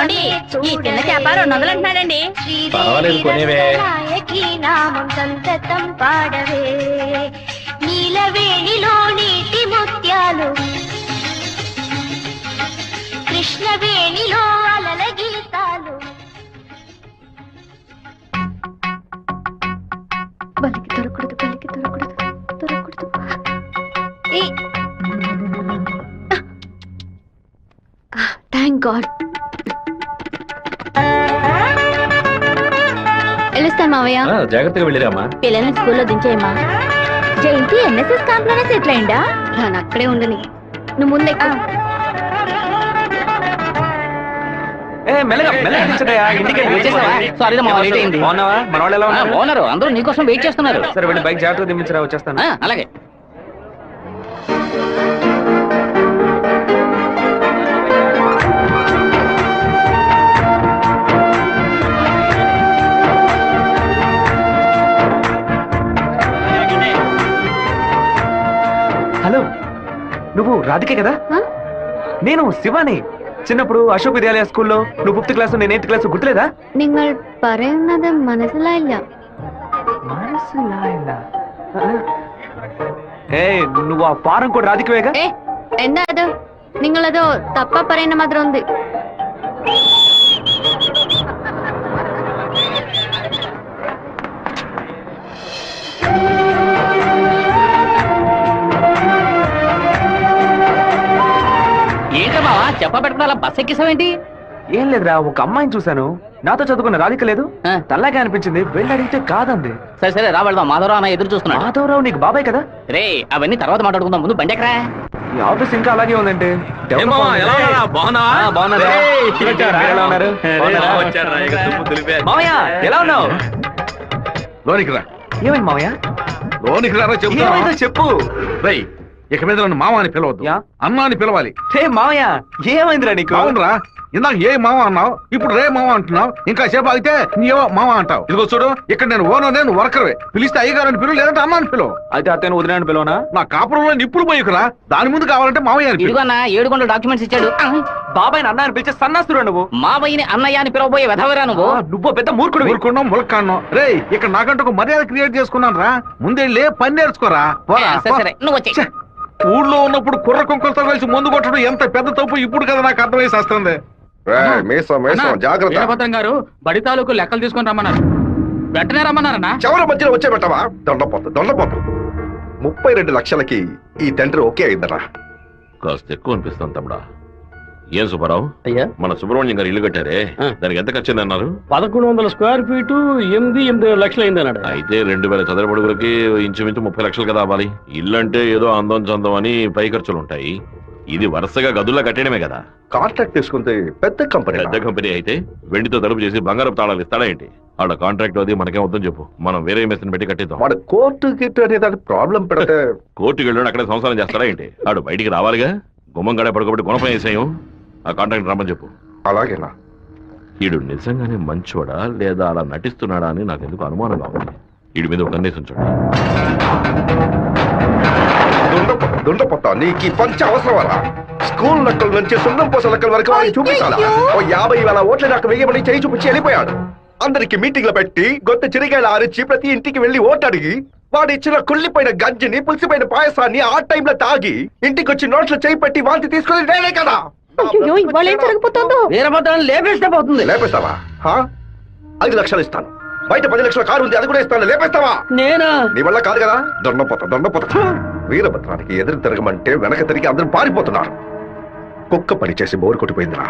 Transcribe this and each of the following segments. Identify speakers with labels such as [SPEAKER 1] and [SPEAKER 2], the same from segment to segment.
[SPEAKER 1] ఏమండి ఈ చిన్న చేప 200 అంటున్నాడండి.
[SPEAKER 2] పర్వాలేదు కొనేవే.
[SPEAKER 3] నామం సంతతం పాడవే నీలవేణిలో నీటి ముత్యాలు కృష్ణవేణిలో అలల గీతాలు. బలికి దొరకూడదు, బలికి దొరకూడదు, దొరకూడదు. Thank God. వెళ్ళిస్తాను మావయ్య.
[SPEAKER 2] జాగ్రత్తగా వెళ్ళిరామా.
[SPEAKER 1] పిల్లల్ని స్కూల్లో దించేయమ్మా. జయంతి ఎన్ఎస్ఎస్ క్యాంప్ లోనే సెటిల్ అయిందా?
[SPEAKER 3] నన్ను అక్కడే ఉండని, నువ్వు ముందే
[SPEAKER 4] అందరూ నీకోసం వెయిట్ చేస్తున్నారు.
[SPEAKER 2] సరే వెళ్ళి బైక్ జాగ్రత్తగా దింపించరా, వచ్చేస్తాను.
[SPEAKER 4] అలాగే.
[SPEAKER 2] హలో, నువ్వు రాధికే కదా? నేను శివాని. చిన్నప్పుడు అశోక్ విద్యాలయ స్కూల్లో నువ్వు 5th క్లాసు నేను 8th క్లాసు, గుర్తులేదా?
[SPEAKER 3] നിങ്ങൾ പറയുന്നത് മനസ്സിലായില്ല.
[SPEAKER 2] నువ్వు ఆ ఫారం కూడా రాధికవేగా?
[SPEAKER 3] എന്താ അത്? നിങ്ങളത് തപ്പ പറയുന്ന മാത്രം ഉണ്ട്.
[SPEAKER 4] ఏంటమ్మా చెప్పబెట్టుకుని అలా బస్ ఎక్కిసావేంటి?
[SPEAKER 2] ఏం లేదురా, ఒక అమ్మాయిని చూశాను, నాతో చదువుకున్న రాధిక లేదు, తల్లాగా అనిపించింది, వెళ్ళి అడిగితే కాదండి.
[SPEAKER 4] సరే సరే రా వెళ్దాం. మాధవరావు అన్న ఎదురు చూస్తున్నాడు.
[SPEAKER 2] మాధవరావు నీకు బాబాయ్ కదా?
[SPEAKER 4] రే అవన్నీ తర్వాత మాట్లాడుకుందాం, ముందు బండి ఎక్కరా.
[SPEAKER 2] ఈ ఆఫీస్ ఇంకా అలాగే ఉందండి. మామయ్య ఎలా ఉన్నావు?
[SPEAKER 5] లోనికి రా.
[SPEAKER 2] ఏమైంది మామయ్య?
[SPEAKER 5] లోనికి రా
[SPEAKER 2] ఏమైందో చెప్పు.
[SPEAKER 5] రై, ఇక మీద నన్ను మామ అని పిలవద్దు, అన్న అని పిలవాలి.
[SPEAKER 2] మామయ్య ఏమైందిరా నీకు?
[SPEAKER 5] అవునరా, ఇందాక ఏ మామ అన్నావు, ఇప్పుడు రే మామ అంటున్నావు. ఇంకా సేపు ఆగితే నీవో మామ అంటావు. ఇదిగో చూడు, ఇక్కడ నేను ఓనర్, నేను వర్కర్వే. పిలిస్తే అయ్యగారని పిలువు, లేదంటే అన్న అని పిలువు.
[SPEAKER 2] అయితే అతను వదిలేని పిలవనా?
[SPEAKER 5] నా కాపురంలో నిప్పులు పోయికురా, దాని ముందు కావాలంటే మామయ్య అని పిలువు.
[SPEAKER 4] ఇదిగో అన్న 7 గంటల డాక్యుమెంట్స్ ఇచ్చాడు.
[SPEAKER 2] బాబాయ్ అన్న అని పిలిచే సన్నాసురా నువ్వు.
[SPEAKER 4] మావయ్యని అన్నయ్య అని పిలవబోయే వెధవరా నువ్వు.
[SPEAKER 2] నువ్వు పెద్ద మూర్ఖుడు.
[SPEAKER 5] ఊరుకున్నాం, ములక్కాన్నాం. రే, ఇక్కడ నాకంటూ ఒక మర్యాద క్రియేట్ చేసుకున్నాను రా. ముందెళ్ళి పని నేర్చుకోరా.
[SPEAKER 4] సరే నువ్వు వచ్చే.
[SPEAKER 5] ఊళ్ళో ఉన్నప్పుడు కుర్ర కుక్కలతో కలిసి ముందు కొట్టడం ఎంత పెద్ద తప్పు ఇప్పుడు కదా నాకు అర్థమై వస్తుంది.
[SPEAKER 6] వీరభద్రం గారు బడి తాలూకు లెక్కలు తీసుకొని రమ్మన్నారు, వెంటనే రమ్మన్నారన్నా.
[SPEAKER 7] చివరి మధ్యలో వచ్చే పెట్టవా? దొండపోతు 32 లక్షలకి ఈ తండ్రి ఓకే అయిందరా.
[SPEAKER 8] కాస్త ఎక్కువ అనిపిస్తాను తమ్ముడా. ఏం సుబ్బారావు,
[SPEAKER 4] అయ్యా
[SPEAKER 8] మన సుబ్రహ్మణ్యం గారు ఇల్లు కట్టారే, దానికి ఎంత ఖర్చు అన్నారు?
[SPEAKER 6] 1100 స్క్వేర్ ఫీట్ 8 లక్షలు అయింది అన్నాడు.
[SPEAKER 8] అయితే 2000 చదరపు అడుగులకి ఇంచుమించు 30 లక్షలు కదా అవ్వాలి. ఇల్లు అంటే ఏదో అందం చందం అని పై ఖర్చులు ఉంటాయి, ఇది వరుసగా గదుల్లా కట్టడమే కదా.
[SPEAKER 7] కాంట్రాక్ట్ తీసుకుంటే పెద్ద
[SPEAKER 8] కంపెనీ అయితే వెండితో తలుపు చేసి బంగారపు తాళాలు ఇస్తాడా ఏంటి? వాళ్ళ కాంట్రాక్ట్ అది మనకేం వద్దని చెప్పు, మనం వేరే మేస్త్రిని పెట్టి కట్టిద్దాం.
[SPEAKER 7] వాడు కోర్టు గిట్టు అనే దానికి ప్రాబ్లం పెడితే
[SPEAKER 8] కోర్టుకి వెళ్ళి అక్కడే సంసారం చేస్తాడా ఏంటి? వాడు బయటికి రావాలిగా. గుమ్మం గడే పడుకోబట్టి గుణపం వేసాయం. ఆ కాంట్రాక్ట్ రమ్మని చెప్పు.
[SPEAKER 7] అలాగేనా?
[SPEAKER 8] వీడు నిజంగానే మంచోడా లేదా అలా నటిస్తున్నాడా అని నాకు ఎందుకు అనుమానంగా ఉంది. వీడి మీద ఒక కన్నేసి ఉంచండి.
[SPEAKER 7] దుండపోతా నీకు పంచ అవసరమరా? స్కూల్ లెక్కల నుంచి సున్నం పోస లెక్కల వరకు వాడిని చూపించాలా? ఓ 50,000 ఓట్ల నాకు వెయ్యమని చేయి చూపించి వెళ్ళిపోయాడు. అందరికి మీటింగ్లు పెట్టి గొంత చిరిగాయలు ఆరించి ప్రతి ఇంటికి వెళ్లి ఓటు అడిగి వాడు ఇచ్చిన కుళ్ళిపోయిన గంజిని పులిసిపోయిన పాయసాన్ని ఆ టైంలో తాగి ఇంటికి వచ్చి నోట్లో చేయి పెట్టి వాంతి తీసుకుని నేనే కదా.
[SPEAKER 4] వీరభద్రం లేపేస్తే పోతుంది.
[SPEAKER 7] లేపేస్తావా? 5 లక్షలు ఇస్తాను. బయట 10 లక్షల కారు ఉంది, అది కూడా ఇస్తాను. లేపేస్తావా?
[SPEAKER 4] నేనా? నీ
[SPEAKER 7] వల్ల కాదు కదా. దొండపోతా వీరభద్రానికి ఎదురు తిరగమంటే వెనక తిరిగి అందరూ పారిపోతున్నారు. కుక్క పని చేసి బోరు కొట్టిపోయిందిరా.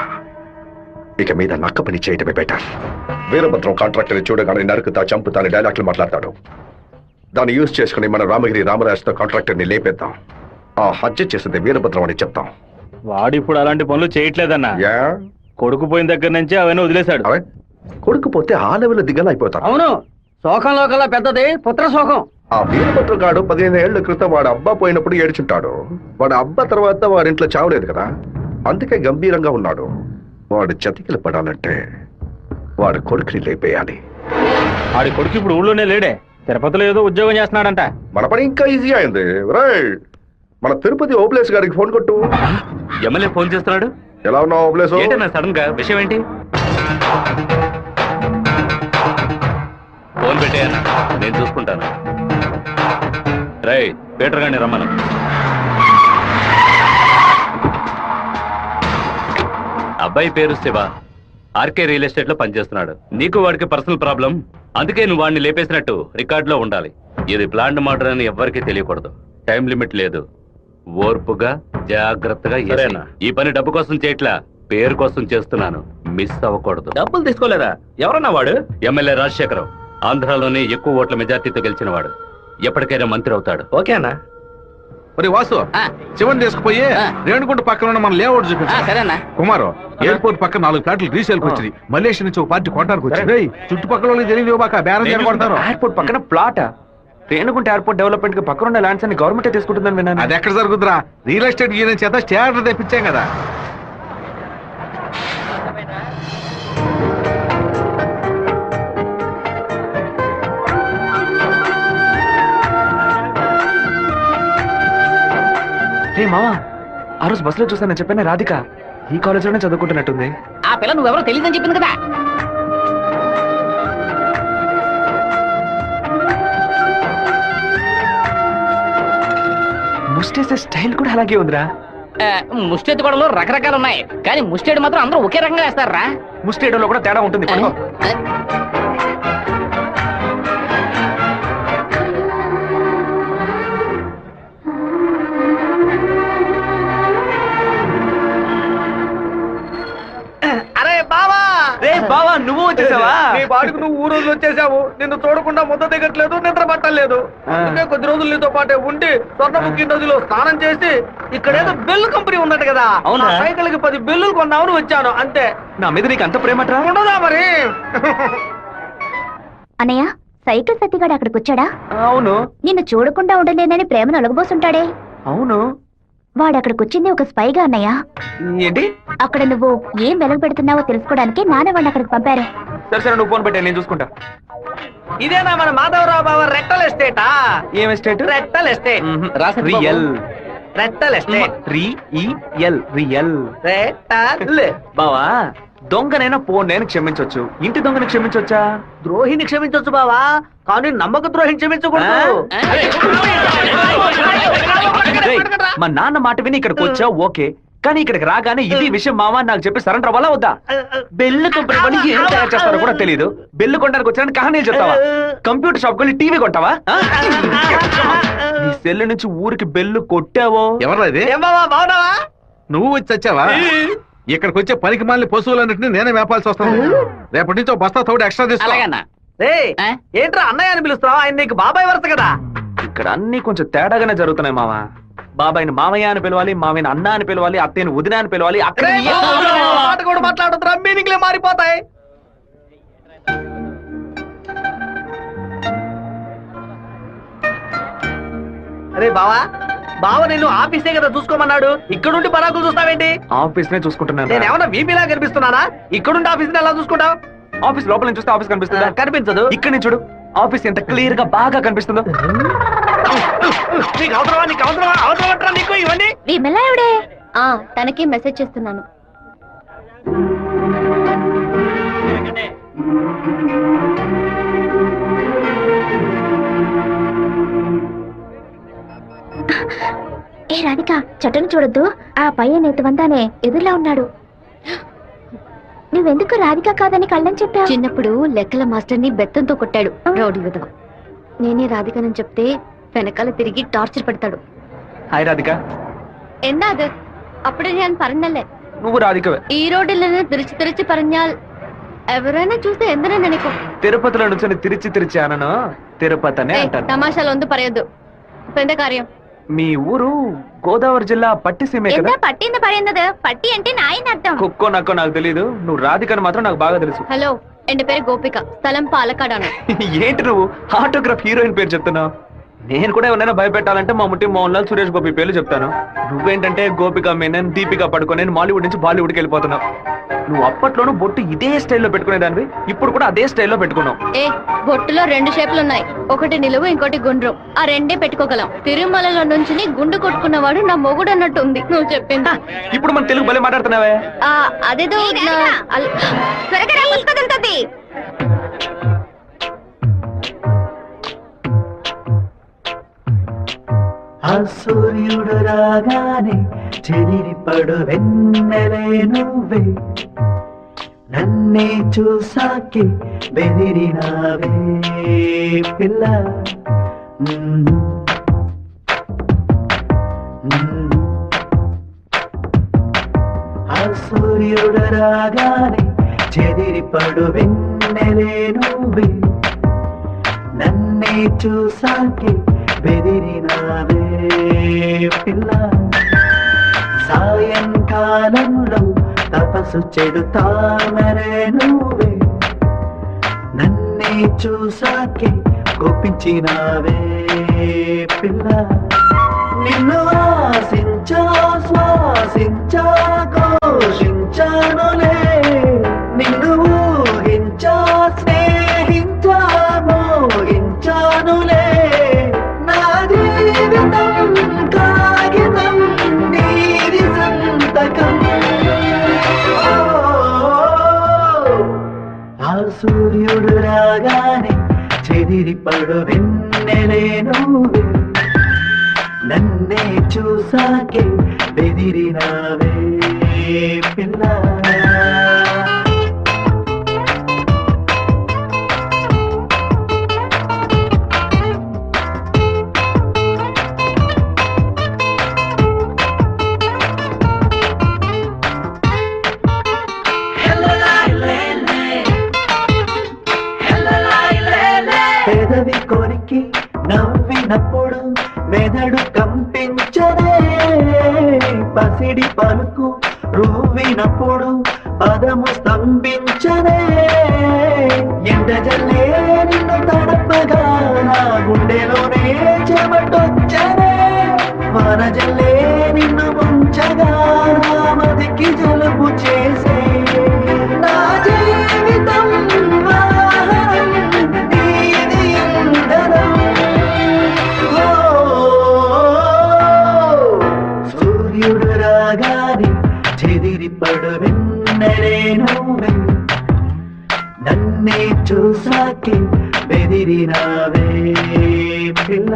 [SPEAKER 7] ఇక మీద నక్క పని చేయటమే బెటర్. వీరభద్రం కాంట్రాక్టర్ చూడగానే నరుకుతా చంపుతాని డైలాగ్లు మాట్లాడతాడు. దాన్ని యూజ్ చేసుకుని మన రామగిరి రామరాజుతో కాంట్రాక్టర్ ని లేపేద్దాం. ఆ హత్య చేసింది వీరభద్రం అని చెప్తాం.
[SPEAKER 6] వాడు ఇప్పుడు అలాంటి పనులు చేయట్లేదన్నా. కొడుకు పోయిన దగ్గర నుంచి అవన్నీ వదిలేశాడు.
[SPEAKER 7] కొడుకు పోతే ఆ లెవెల్ దిగలా అయిపోతాడు.
[SPEAKER 4] అవును, శోకంలో కల్లా పెద్దది పుత్ర శోకం.
[SPEAKER 7] ఆ వీరభద్రం గాడు 15 ఏళ్ల క్రితం వాడు అబ్బా పోయినప్పుడు ఏడ్చుంటాడు. వాడు అబ్బా తర్వాత వాడింట్లో చావలేదు కదా, అందుకే గంభీరంగా ఉన్నాడు. వాడు చతికిలు పడాలంటే వాడు కొడుకుని లేపేయాలి.
[SPEAKER 6] వాడి కొడుకు ఇప్పుడు ఊళ్ళోనే లేడే, తిరుపతిలో ఏదో ఉద్యోగం చేస్తున్నాడంట.
[SPEAKER 7] మన పని ఇంకా ఈజీ అయింది. మన తిరుపతి ఓప్లేస్ గారికి ఫోన్ కొట్టు.
[SPEAKER 2] ఎమ్మెల్యే ఫోన్ చేస్తున్నాడు.
[SPEAKER 7] ఎలా ఉన్నావు అభిలేష్?
[SPEAKER 6] ఏంటన్నా సడన్ గా విషయం ఏంటి? ఫోన్ పెట్టేయన్నా, నేను చూసుకుంటాను. రై పీటర్ గారిని రమ్మను. అబ్బాయి పేరు శివ, ఆర్కే రియల్ ఎస్టేట్ లో పనిచేస్తున్నాడు. నీకు వాడికి పర్సనల్ ప్రాబ్లం, అందుకే నువ్వు వాడిని లేపేసినట్టు రికార్డులో ఉండాలి. ఇది ప్లాంట్ మర్డర్ అని ఎవ్వరికీ తెలియకూడదు. టైం లిమిట్ లేదు. ఓర్పుగా జాగ్రత్తగా
[SPEAKER 4] సరేనా?
[SPEAKER 6] ఈ పని డబ్బు కోసం చేయట్లా, పేరు కోసం చేస్తున్నాను. మిస్ అవ్వకూడదు.
[SPEAKER 4] డబ్బులు తీసుకోలేదా? ఎవరన్నా వాడు?
[SPEAKER 6] ఎమ్మెల్యే రాజశేఖరం, ఆంధ్రాలోనే ఎక్కువ ఓట్ల మెజార్టీతో గెలిచిన వాడు. ఎప్పటికైనా మంత్రి అవుతాడు.
[SPEAKER 4] ఓకే అన్న.
[SPEAKER 5] మరి వాసు, శివన్ తీసుకుపోయి రేణుగుంట పక్కన ఉన్న మన లేఅవుట్ చూపించు.
[SPEAKER 4] సరేనా?
[SPEAKER 5] కుమారు, ఎయిర్పోర్ట్ పక్కన 4 ప్లాట్లు రీసేల్ వచ్చింది. మలేషియా నుంచి ఒక పార్టీ కొనడానికి వచ్చింది. రేయ్, చుట్టుపక్కల వాళ్ళకి తెలియదు బాక బేరం చేయకూడతారు.
[SPEAKER 2] ఎయిర్పోర్ట్ పక్కన ప్లాట్. రేణుగుంట ఎయిర్పోర్ట్ డెవలప్మెంట్ కి పక్కన ఉన్న ల్యాండ్స్ అన్ని గవర్నమెంట్ తీసుకుంటుందని విన్నాను.
[SPEAKER 5] అది ఎక్కడ జరుగుతురా? రియల్ ఎస్టేట్ యూనియన్ చేత స్టాండర్డ్ తెప్పించాం కదా.
[SPEAKER 2] రే మావా, ఆ రోజు బస్సులో చూసాను చెప్పాను, రాధిక ఈ కాలేజీలోనే చదువుకుంటున్నట్టుంది.
[SPEAKER 4] ఆ పిల్ల నువ్వెవరో తెలియదని చెప్పింది కదా.
[SPEAKER 2] ముస్టేసే స్టైల్ కూడా అలాగే ఉందిరా.
[SPEAKER 4] ముష్టెత్తు గొడవలు రకరకాలు ఉన్నాయి, కానీ ముష్టేడు మాత్రం అందరూ ఒకే రకంగా వేస్తారా?
[SPEAKER 2] ముస్టేడోలో కూడా తేడా ఉంటుంది. పడుకో.
[SPEAKER 4] అరే బావా!
[SPEAKER 2] రే బావా, నువ్వు వచ్చేసావా?
[SPEAKER 4] నీ బాడుకు నువ్వు ఊరు వచ్చేసావు. నిన్ను చూడకుండా ముద్ద దిగట్లేదు, నిద్ర పట్టలేదు. అందుకే కొద్ది రోజులు నీతో పాటే ఉండి స్వర్ణముఖి నదిలో స్నానం చేసి ఇక్కడేదో బెల్లు కంపెనీ ఉందట కదా,
[SPEAKER 2] అవునా?
[SPEAKER 4] సైకిల్ కి 10 బెల్లులు కొన్నామని వచ్చాను అంతే.
[SPEAKER 2] నా మీద నీకు అంత ప్రేమట్రా?
[SPEAKER 4] ఉండదా మరి?
[SPEAKER 1] అన్నయ్య, సైకిల్ సత్తిగాడు అక్కడికి వచ్చాడా?
[SPEAKER 2] అవును.
[SPEAKER 1] నిన్ను చూడకుండా ఉండలేనని ప్రేమను ఒలగబోసుంటాడే.
[SPEAKER 2] అవును.
[SPEAKER 1] వాడు అక్కడికి వచ్చింది ఒక స్పైగా అన్నయ్య.
[SPEAKER 2] ఏంటి?
[SPEAKER 1] అక్కడ నువ్వు ఏం వెలగ పెడుతున్నావో తెలుసుకోవడానికి నాన్న వాడిని అక్కడికి పంపారు.
[SPEAKER 2] సరే సరే, నువ్వు ఫోన్ పెట్టా, నేను చూసుకుంటా.
[SPEAKER 4] ఇదేనా మన మాధవరావు బావ రెట్టల్ ఎస్టేటా?
[SPEAKER 2] ఏం ఎస్టేట్?
[SPEAKER 4] రెట్టల్ ఎస్టేట్.
[SPEAKER 2] రియల్.
[SPEAKER 4] రెట్టల్ ఎస్టేట్.
[SPEAKER 2] రియల్.
[SPEAKER 4] రెట్టల్.
[SPEAKER 2] బావా, దొంగనైనా నేను క్షమించొచ్చు, ఇంటి దొంగని క్షమించొచ్చా?
[SPEAKER 4] ద్రోహిని క్షమించొచ్చు బావా, కానీ నమ్మక ద్రోహిని క్షమించకూడదు.
[SPEAKER 2] రేయ్, మా నాన్న మాట విని ఇక్కడికి వచ్చావు ఓకే, కానీ ఇక్కడికి రాగానే ఇది విషయం మావా నాకు చెప్పి సరెండర్ అవ్వాలా వద్దా? బెల్లు కంపెనీ వాళ్ళు ఏం తయారు చేస్తారో కూడా తెలియదు. బెల్లు కొనడానికి వచ్చానని కహానీలు చెప్తావా? కంప్యూటర్ షాప్ కొని టీవీ కొంటావా? నీ సెల్ నుంచి ఊరికి బెల్లు కొట్టావో?
[SPEAKER 5] ఎవరా ఇది?
[SPEAKER 4] ఏం బావా, బావున్నావా?
[SPEAKER 5] నువ్వు వచ్చి వచ్చావా? ఇక్కడికి వచ్చే పనికి మాలిన పశువులన్నింటినీ నేనే మేపాల్సి వస్తాను. రేపటి నుంచి బస్తా తోడు ఎక్స్ట్రా తీసుకో.
[SPEAKER 4] రేయ్, ఏంట్రా అన్నయ్య అని పిలుస్తావా? ఆయన నీకు బాబాయ్ వరుస కదా.
[SPEAKER 2] ఇక్కడ అన్ని కొంచెం తేడాగానే జరుగుతున్నాయి మావా. బాబాయిని మామయ్య అని పిలవాలి, మామయ్యని అన్న అని పిలవాలి, అత్తయ్యని వదిన అని పిలవాలి. అక్కడ
[SPEAKER 4] మాట కూడా మాట్లాడుతున్నా, మీనింగ్లే మారిపోతాయి. అరే బావా, బావ నిన్ను ఆఫీసే కదా చూసుకోమన్నాడు, ఇక్కడుండి పరాకులు చూస్తావేంటి?
[SPEAKER 2] ఆఫీస్ నే చూసుకుంటున్నాను.
[SPEAKER 4] నేను ఏమన్నా వీపీలా కనిపిస్తున్నానా? ఇక్కడుండి ఆఫీస్ ఎలా చూసుకుంటావు?
[SPEAKER 2] ఆఫీస్ లోపల నుంచి చూస్తే ఆఫీస్ కనిపిస్తుందా?
[SPEAKER 4] కనిపించదు.
[SPEAKER 2] ఇక్కడ నుంచి చూడు, ఆఫీస్ ఎంత క్లియర్ గా బాగా కనిపిస్తుందో.
[SPEAKER 4] నీకు అవసరమా? నీకు అవసరమా? అవసరమట్రా నీకు ఇవన్నీ?
[SPEAKER 1] విమలా ఎవడే?
[SPEAKER 3] తనకి మెసేజ్ చేస్తున్నాను.
[SPEAKER 1] ఏ రాధిక, చట్టను చూడొద్దు. ఆ పయ్యన్ ఎత్తువంతానే ఎదురులా ఉన్నాడు. నువ్వెందుకు రాధిక కాదని కళ్ళని చెప్పావు?
[SPEAKER 3] చిన్నప్పుడు లెక్కల మాస్టర్ని బెత్తంతో కొట్టాడు రౌడీ విధవ. నేనే రాధికనని చెప్తే వెనకాల తిరిగి టార్చర్ పెడతాడు.
[SPEAKER 2] హాయ్ రాధిక.
[SPEAKER 3] എന്താ അത്? అప్పుడే నేను പറഞ്ഞല്ലേ
[SPEAKER 2] నువ్వు రాధికవే.
[SPEAKER 3] ఈ రోడ్డులో తిరిచి తిరిచి പറഞ്ഞാൽ ఎవరైనా చూస్తే ఎందనే నెనకు.
[SPEAKER 2] తిరుపతిలో నుంచి తిరిచి అనను, తిరుపతి అనే అంటాను.
[SPEAKER 3] తమాషాలు ఒందు പറയదు. ഇപ്പൊ എന്താ കാര്യം?
[SPEAKER 2] మీ ఊరు గోదావరి జిల్లా పట్టిసీమే కదా?
[SPEAKER 1] എന്താ പട്ടിന്ന് പറയുന്നത്? പട്ടി అంటే నాయన అర్థం.
[SPEAKER 2] కుక్కో నక్కో నాకు తెలియదు, నువ్వు రాధికని మాత్రం నాకు బాగా తెలుసు.
[SPEAKER 3] హలో, എന്റെ പേര് గోపిక, స్థలం పాలకాడాను.
[SPEAKER 2] ఏంటి నువ్వు ఆటోగ్రాఫ్ హీరోయిన్ పేరు చెప్తున్నావు? నేను కూడా ఎవరైనా భయపెట్టాలంటే మా ముట్టి మోహన్ లాల్, సురేష్ గోపి పేర్లు చెప్తాను. నువ్వేంటంటే గోపిక మేనన్, దీపిక పడుకోనని మాలీవుడ్ నుంచి బాలీవుడ్కి వెళ్ళిపోతున్నావు. నువ్వు అప్పట్లోనూ బొట్టు ఇదే స్టైల్లో పెట్టుకునేదానివి, ఇప్పుడు కూడా అదే స్టైల్లో పెట్టుకున్నావు.
[SPEAKER 3] ఏ బొట్టులో 2 షేపులు ఉన్నాయి, ఒకటి నిలువు ఇంకోటి గుండ్రం. ఆ రెండే పెట్టుకోగలం. తిరుమలలో నుంచి గుండు కొట్టుకున్నవాడు నా మొగుడు అన్నట్టు ఉంది నువ్వు చెప్పింది.
[SPEAKER 2] ఇప్పుడు మన తెలుగు భలే మాట్లాడుతున్నావే.
[SPEAKER 3] అదేదో
[SPEAKER 9] ఆ సూర్యుడు రాగానే చెదిరిపడు వెన్నెలే నువ్వే, నన్నే చూసాకే బెదిరినావే పిల్ల. ఆ సూర్యుడు రాగానే చెదిరిపడు వెన్నెలే నువ్వే, నన్నే చూసాకే బెదిరినావే పిల్ల. సాయంకాలంలో తపస్సు చెడు తామరే నువ్వే, నన్నే చూసాకే కోపించినావే పిల్ల. నిన్ను ఆశించా శ్వాసించా ఘోషించానులే, నిన్ను ఊహించా స్నేహించా మోహించానులే. నా జీవితం కాగితం నీది సంతకం. ఆ సూర్యుడు రాగానే చెదిరిపడు వెన్నెలే నువ్వే, నన్నే చూసాకే బెదిరినావే పిల్ల. పెదవి కొరికి నవ్వినప్పుడు మెదడు కంపించదే, పసిడి పలుకు రువ్వినప్పుడు పదము స్తంభించదే. ఎండజల్లే నిన్ను తడపగా నా గుండెలోనే చెమటొచ్చనే, వనజల్లే నిన్ను ముంచగా నా మదికి జలుబు చేసే. నా జీవితం వాహనం నీది ఇంధనం. సూర్యుడు రాగానే చెదిరిపడు వెన్నెలే నువ్వే, నన్నే చూసాకే బెదిరినావే పిల్ల.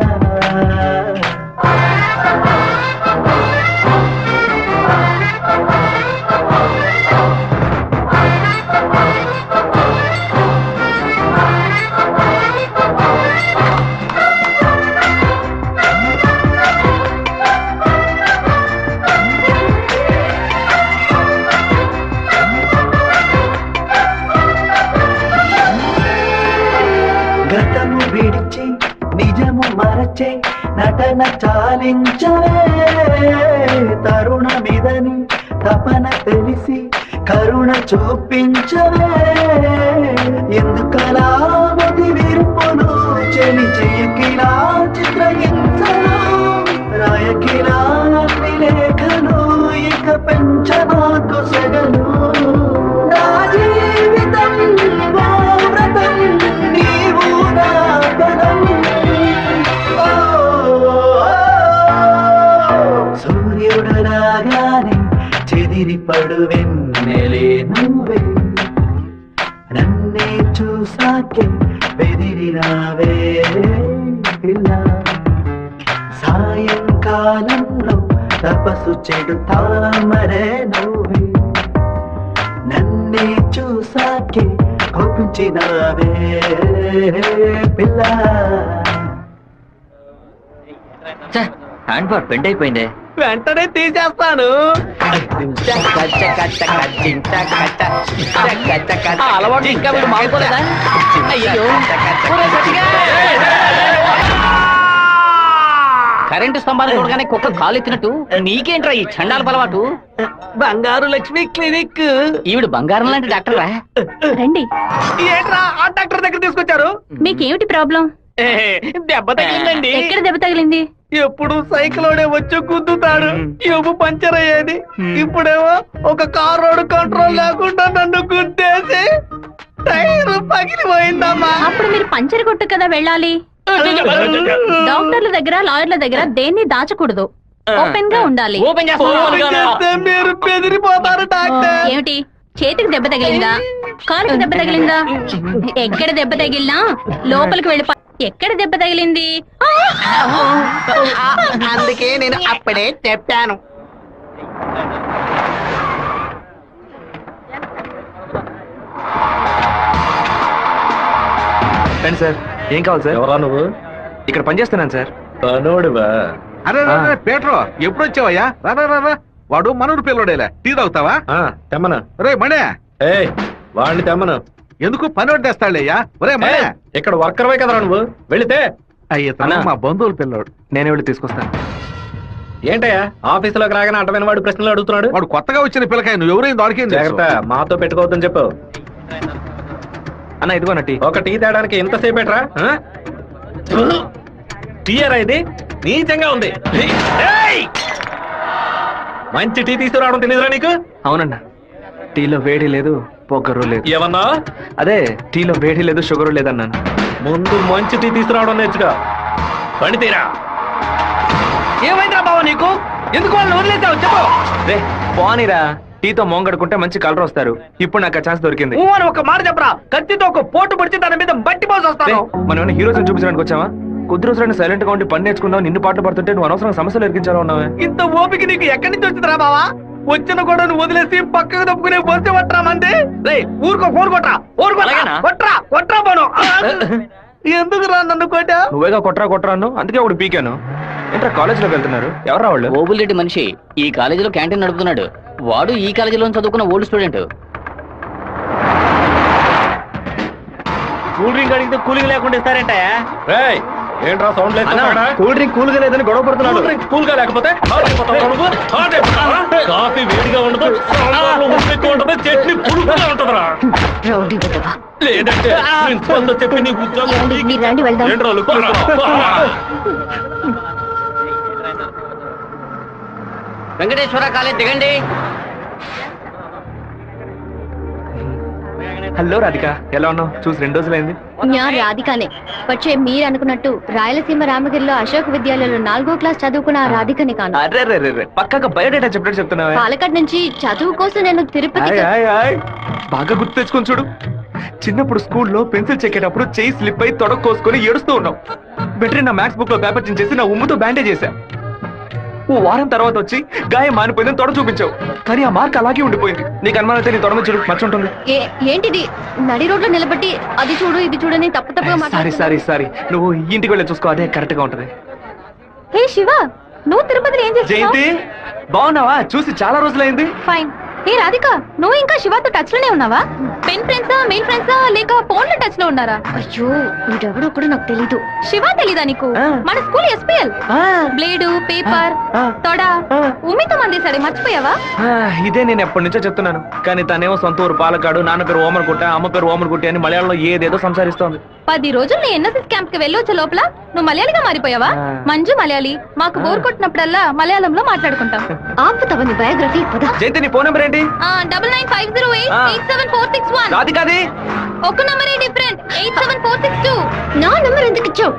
[SPEAKER 9] గతము విడిచి నిజము మరచే నటన చాలించవే, తరుణమిదని తపన తెలిసి కరుణ చూపించవే. ఎందుకలా మది విరుపులు చెలి చెయ్యకిలా చిత్రహింసలు, రాయకిలా అన్ని లేఖలు ఇక పెంచమాకు సెగలు. నా జీవితం ఓ వ్రతం నీవు నా బలం. సూర్యుడు రాగానే చెదిరిపడు వెన్నెలే నువ్వే, నన్నే చూసాకే బెదిరినావే పిల్ల. సాయంకాలంలో తపస్సు చెడు తామరే నువ్వే, నన్నే చూసాకే కోపించినావే పిల్ల.
[SPEAKER 10] హ్యాండ్ బార్ బెండ్ అయిపోయిందే.
[SPEAKER 4] వెంటనే తీసేస్తాను.
[SPEAKER 10] అలవాటు ఇంకా మీరు మానుకోలేదా? అయ్యో కరెంటు స్తంభాలు చూడగానే కుక్క కాలు ఎత్తినట్టు నీకేంట్రా ఈ చండాల అలవాటు?
[SPEAKER 4] బంగారు లక్ష్మి క్లినిక్.
[SPEAKER 10] ఈవిడ బంగారం లాంటి డాక్టర్ రా.
[SPEAKER 1] రండి.
[SPEAKER 4] ఏంట్రా ఆ డాక్టర్ దగ్గర తీసుకొచ్చారు?
[SPEAKER 1] మీకేమిటి ప్రాబ్లం?
[SPEAKER 10] దెబ్బ తగిలిందండి.
[SPEAKER 3] ఎక్కడ దెబ్బ తగిలింది?
[SPEAKER 4] ఎప్పుడు సైకిలోనే వచ్చి గుద్దుతాడు, ఎవ్వు పంచర్ అయ్యేది. ఇప్పుడేమో ఒక కార్ రోడ్ కంట్రోల్ లేకుండా నన్ను గుద్దేసి టైర్ పగిలిపోయిందమ్మా.
[SPEAKER 3] అప్పుడు మీరు పంచర్ కొట్టు కదా వెళ్ళాలి. డాక్టర్ల దగ్గర లాయర్ల దగ్గర దేన్ని దాచకూడదు, ఓపెన్ గా ఉండాలి.
[SPEAKER 10] ఓపెన్ చేస్తాను.
[SPEAKER 4] చేస్తే మీరు బెదిరిపోతారు డాక్టర్.
[SPEAKER 3] ఏమిటి, చేతికి దెబ్బ తగిలిందా, కాలుకి దెబ్బ తగిలిందా? ఎక్కడ దెబ్బ తగిలినా లోపలికి వెళ్ళి ఎక్కడ దెబ్బ తగిలింది?
[SPEAKER 10] అందుకే నేను అప్పుడే చెప్పాను.
[SPEAKER 2] రండి సార్, ఏం కావాలి సార్?
[SPEAKER 8] ఎవరా నువ్వు?
[SPEAKER 2] ఇక్కడ పనిచేస్తున్నాను సార్.
[SPEAKER 8] పనోడివా?
[SPEAKER 5] అరే పేట్రో ఎప్పుడు వచ్చావయ్యా? రా వాడు మనూరు పిల్లడేలే, టీ తాగుతావా?
[SPEAKER 8] తెమ్మను.
[SPEAKER 5] రే మణే,
[SPEAKER 8] వాడిని తెమ్మను.
[SPEAKER 5] ఎందుకు పని తెస్తాడయ్యా? ఒరే మణే,
[SPEAKER 8] ఇక్కడ వర్కర్వే కదరా నువ్వు, వెళితే.
[SPEAKER 5] అయ్యా మా బంధువుల పిల్లోడు.
[SPEAKER 2] నేనే వెళ్ళి తీసుకొస్తాను.
[SPEAKER 8] ఏంటయ్యా ఆఫీసులోకి రాగానే అటమైన వాడు ప్రశ్నలు అడుగుతున్నాడు?
[SPEAKER 5] వాడు కొత్తగా వచ్చిన పిల్లకాయ, నువ్వు ఎవరైంది వాడికి
[SPEAKER 8] జాగ్రత్త, మాతో పెట్టుకోవద్దని చెప్పు.
[SPEAKER 2] అన్న ఇదిగోన టీ.
[SPEAKER 8] ఒక టీ తేడానికి ఎంతసేపు ఎట్రా? టీయరా ఇది? నీచంగా ఉంది. ఏయ్! మంచి టీ తీసుకురావడం తెలియదురా నీకు?
[SPEAKER 2] అవునన్నా, టీలో వేడి లేదు, పొగరు లేదు.
[SPEAKER 8] ఏమన్నా?
[SPEAKER 2] అదే టీలో వేడి లేదు, షుగరు లేదన్నాను.
[SPEAKER 8] ముందు మంచి టీ తీసుకురావడం నేర్చుగా. పండి తీరా.
[SPEAKER 4] ఏమైందిరా బావ నీకు? ఎందుకు వాళ్ళని వదిలేసావు చెప్పు.
[SPEAKER 2] రే పోనీరా, టీతో మోంగడుకుంటే మంచి కలర్ వస్తారు. ఇప్పుడు నాకు ఆ ఛాన్స్ దొరికింది.
[SPEAKER 4] నువ్వు అని ఒక మాట చెప్పరా, కత్తితో ఒక పోటు పొడిచి దాని మీద బట్టి పోసి
[SPEAKER 2] రే,
[SPEAKER 4] వస్తాను.
[SPEAKER 2] మనం ఏమైనా హీరోస్ చూపించడానికి వచ్చావా? కొద్ది రోజులైనా సైలెంట్ గా ఉండి పని నేర్చుకుందాం, నిన్ను పాటలు పడుతుంటే నువ్వు అనవసరం సమస్యలు ఎరికించాలో ఉన్నావే.
[SPEAKER 4] ఇంత ఓపిక నీకు ఎక్కడి నుంచి వచ్చిందిరా బావా? వచ్చిన కూడా నువ్వు వదిలేసి పక్కకు తప్పుకునే బొస్తే పట్టరా మంది. రే ఊరుకో, ఫోన్ కొట్రా,
[SPEAKER 2] అలాగేనా?
[SPEAKER 4] కొట్రా పోను. ఎందుకు రా నన్ను కొట్టా?
[SPEAKER 2] నువ్వేగా కొట్రా అన్ను, అందుకే ఒకటి పీకాను. ఏంట్రా కాలేజీలోకి వెళ్తున్నారు? ఎవరా వాళ్ళు?
[SPEAKER 10] ఓబుల్రెడ్డి మనిషి ఈ కాలేజీలో క్యాంటీన్ నడుపుతున్నాడు. వాడు ఈ కాలేజీలో చదువుకున్న ఓల్డ్ స్టూడెంట్.
[SPEAKER 4] కూల్ డ్రింక్ అడిగితే కూలింగ్ లేకుండా ఇస్తారంట.
[SPEAKER 8] రేయ్, ఏంట్రా సౌండ్ లేదు?
[SPEAKER 2] కూల్ డ్రింక్ కూల్గా లేదని గొడవ పడుతున్నాడు.
[SPEAKER 8] కూల్ గా లేకపోతే హాట్ అయిపోతావా నువ్వు? హాట్ అయిపోతావా? కాఫీ వేడిగా ఉండదు, సాంబార్లో ఉప్పు ఎక్కువ ఉండదు, చట్నీ పులుపుగా ఉంటుందిరా. లేదంటే ప్రిన్సిపల్ తో చెప్పి నీ ఉద్యోగం
[SPEAKER 3] మీరు రండి వెళ్దాం.
[SPEAKER 8] ఏంట్రా లుక్?
[SPEAKER 10] వెంకటేశ్వర కాలేజ్ దిగండి.
[SPEAKER 2] హలో రాధిక, ఎలా ఉన్నావు? చూసి 2 రోజులైంది.
[SPEAKER 3] నేను రాధికనే. వచ్చే మీరు అనుకున్నట్టు రాయలసీమ రామగిరిలో అశోక్ విద్యాలయంలో 4వ క్లాస్ చదువుకున్న ఆ రాధికని కాను.
[SPEAKER 2] అరే పక్కగా బయోడేటా చెప్పినట్టు చెప్తున్నావా?
[SPEAKER 3] పాలకాడ్ నుంచి చదువు కోసం నేను తిరుపతి.
[SPEAKER 2] బాగా గుర్తు తెచ్చుకొని చూడు. చిన్నప్పుడు స్కూల్లో పెన్సిల్ చెక్కేటప్పుడు చెయ్యి స్లిప్ అయి తొడ కోసుకొని ఏడుస్తూ ఉన్నావు. వెంటనే నా మ్యాథ్స్ బుక్ లో పేపర్ చించేసి నా ఉమ్ముతో బ్యాండేజ్ చేశా. ఓ వారం తర్వాత వచ్చి గాయం మానిపోయిందని తొడ చూపించావు, కానీ ఆ మార్క్ అలాగే ఉండిపోయింది. నీకు అనుమానం అయితే నీ తొడ మీద చూడు, మచ్చ ఉంటుంది.
[SPEAKER 3] ఏంటిది? నడి రోడ్లో నిలబెట్టి అది చూడు ఇది చూడని తప్పుగా
[SPEAKER 2] సారీ నువ్వు ఇంటికి వెళ్ళి చూసుకో, అదే కరెక్ట్ గా ఉంటది.
[SPEAKER 3] హే శివ, నువ్వు తిరుపతిలో ఏం చేస్తున్నావు?
[SPEAKER 2] జయంతి బాగున్నావా? చూసి చాలా రోజులైంది.
[SPEAKER 3] ఫైన్. హే రాధిక, నువ్వు ఇంకా శివతో టచ్ లోనే ఉన్నావా? పెన్ ఫ్రెండ్సా, మెయిల్ ఫ్రెండ్సా, లేక ఫోన్ లో టచ్ లో ఉన్నారా? అయ్యో, వీడెవడో కూడా నాకు తెలీదు. శివ తెలీదా నీకు? మన స్కూల్ ఎస్పీఎల్ బ్లేడు, పేపర్, తొడ ఉమ్మితో మందేశాడే, మర్చిపోయావా?
[SPEAKER 2] ఇదే నేను ఎప్పటి నుంచో చెప్తున్నాను, కానీ తనేమో సొంత ఊరు పాలకాడు, నాన్న పేరు ఓమర్గుట్ట, అమ్మ పేరు ఓమర్గుట్టి అని మలయాళంలో ఏదేదో సంసారిస్తోంది.
[SPEAKER 3] 10 రోజులు నీ ఎన్ఎస్ఎస్ క్యాంప్ కి వెళ్ళొచ్చే లోపల నువ్వు మలయాళిగా మారిపోయావా? మంజు మలయాళి. మాకు బోర్ కొట్టినప్పుడల్లా మలయాళంలో మాట్లాడుకుంటాం. ఆపుతావా నీ బయోగ్రఫీ?
[SPEAKER 2] జయంతి నీ ఫోన్ నెంబర్ ఏంటి?
[SPEAKER 3] 9950887461.
[SPEAKER 2] రాధికాది
[SPEAKER 3] ఒక నంబరే డిఫరెంట్, 87462. నా నంబర్ ఎందుకు ఇచ్చావు?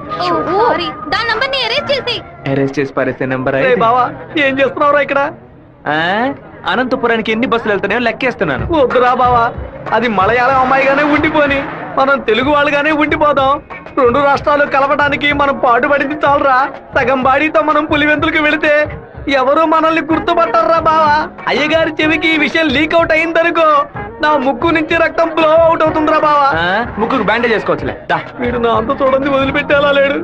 [SPEAKER 3] సారీ, దాని నంబర్ ని ఎరేజ్ చేసి.
[SPEAKER 2] అరెస్ట్ చేసి పారేసే నెంబర్.
[SPEAKER 4] బావా ఏం చేస్తున్నావురా ఇక్కడ?
[SPEAKER 2] అనంతపురానికి ఎన్ని బస్సులు వెళ్తున్నాయో లెక్కేస్తున్నాను.
[SPEAKER 4] వద్దురా బావా, అది మలయాళం అమ్మాయిగానే ఉండిపోని మనం తెలుగు వాళ్ళుగానే ఉండిపోదాం. 2 రాష్ట్రాలు కలపడానికి మనం పాటుపడింది చాలరా. సగం బాడీతో మనం పులివెందులకు వెళితే ఎవరు మనల్ని గుర్తుపట్టారా బావా. అయ్యగారి చెవికి ఈ విషయం లీక్ అవుట్ అయిందనుకో, నా ముక్కు నుంచి రక్తం ఫ్లో అవుట్ అవుతుందిరా బావా.
[SPEAKER 2] ముక్కుకు బ్యాండేజ్ చేసుకోవచ్చులే.
[SPEAKER 4] వీడు నా అంత చూడండి వదిలిపెట్టేలా లేడు.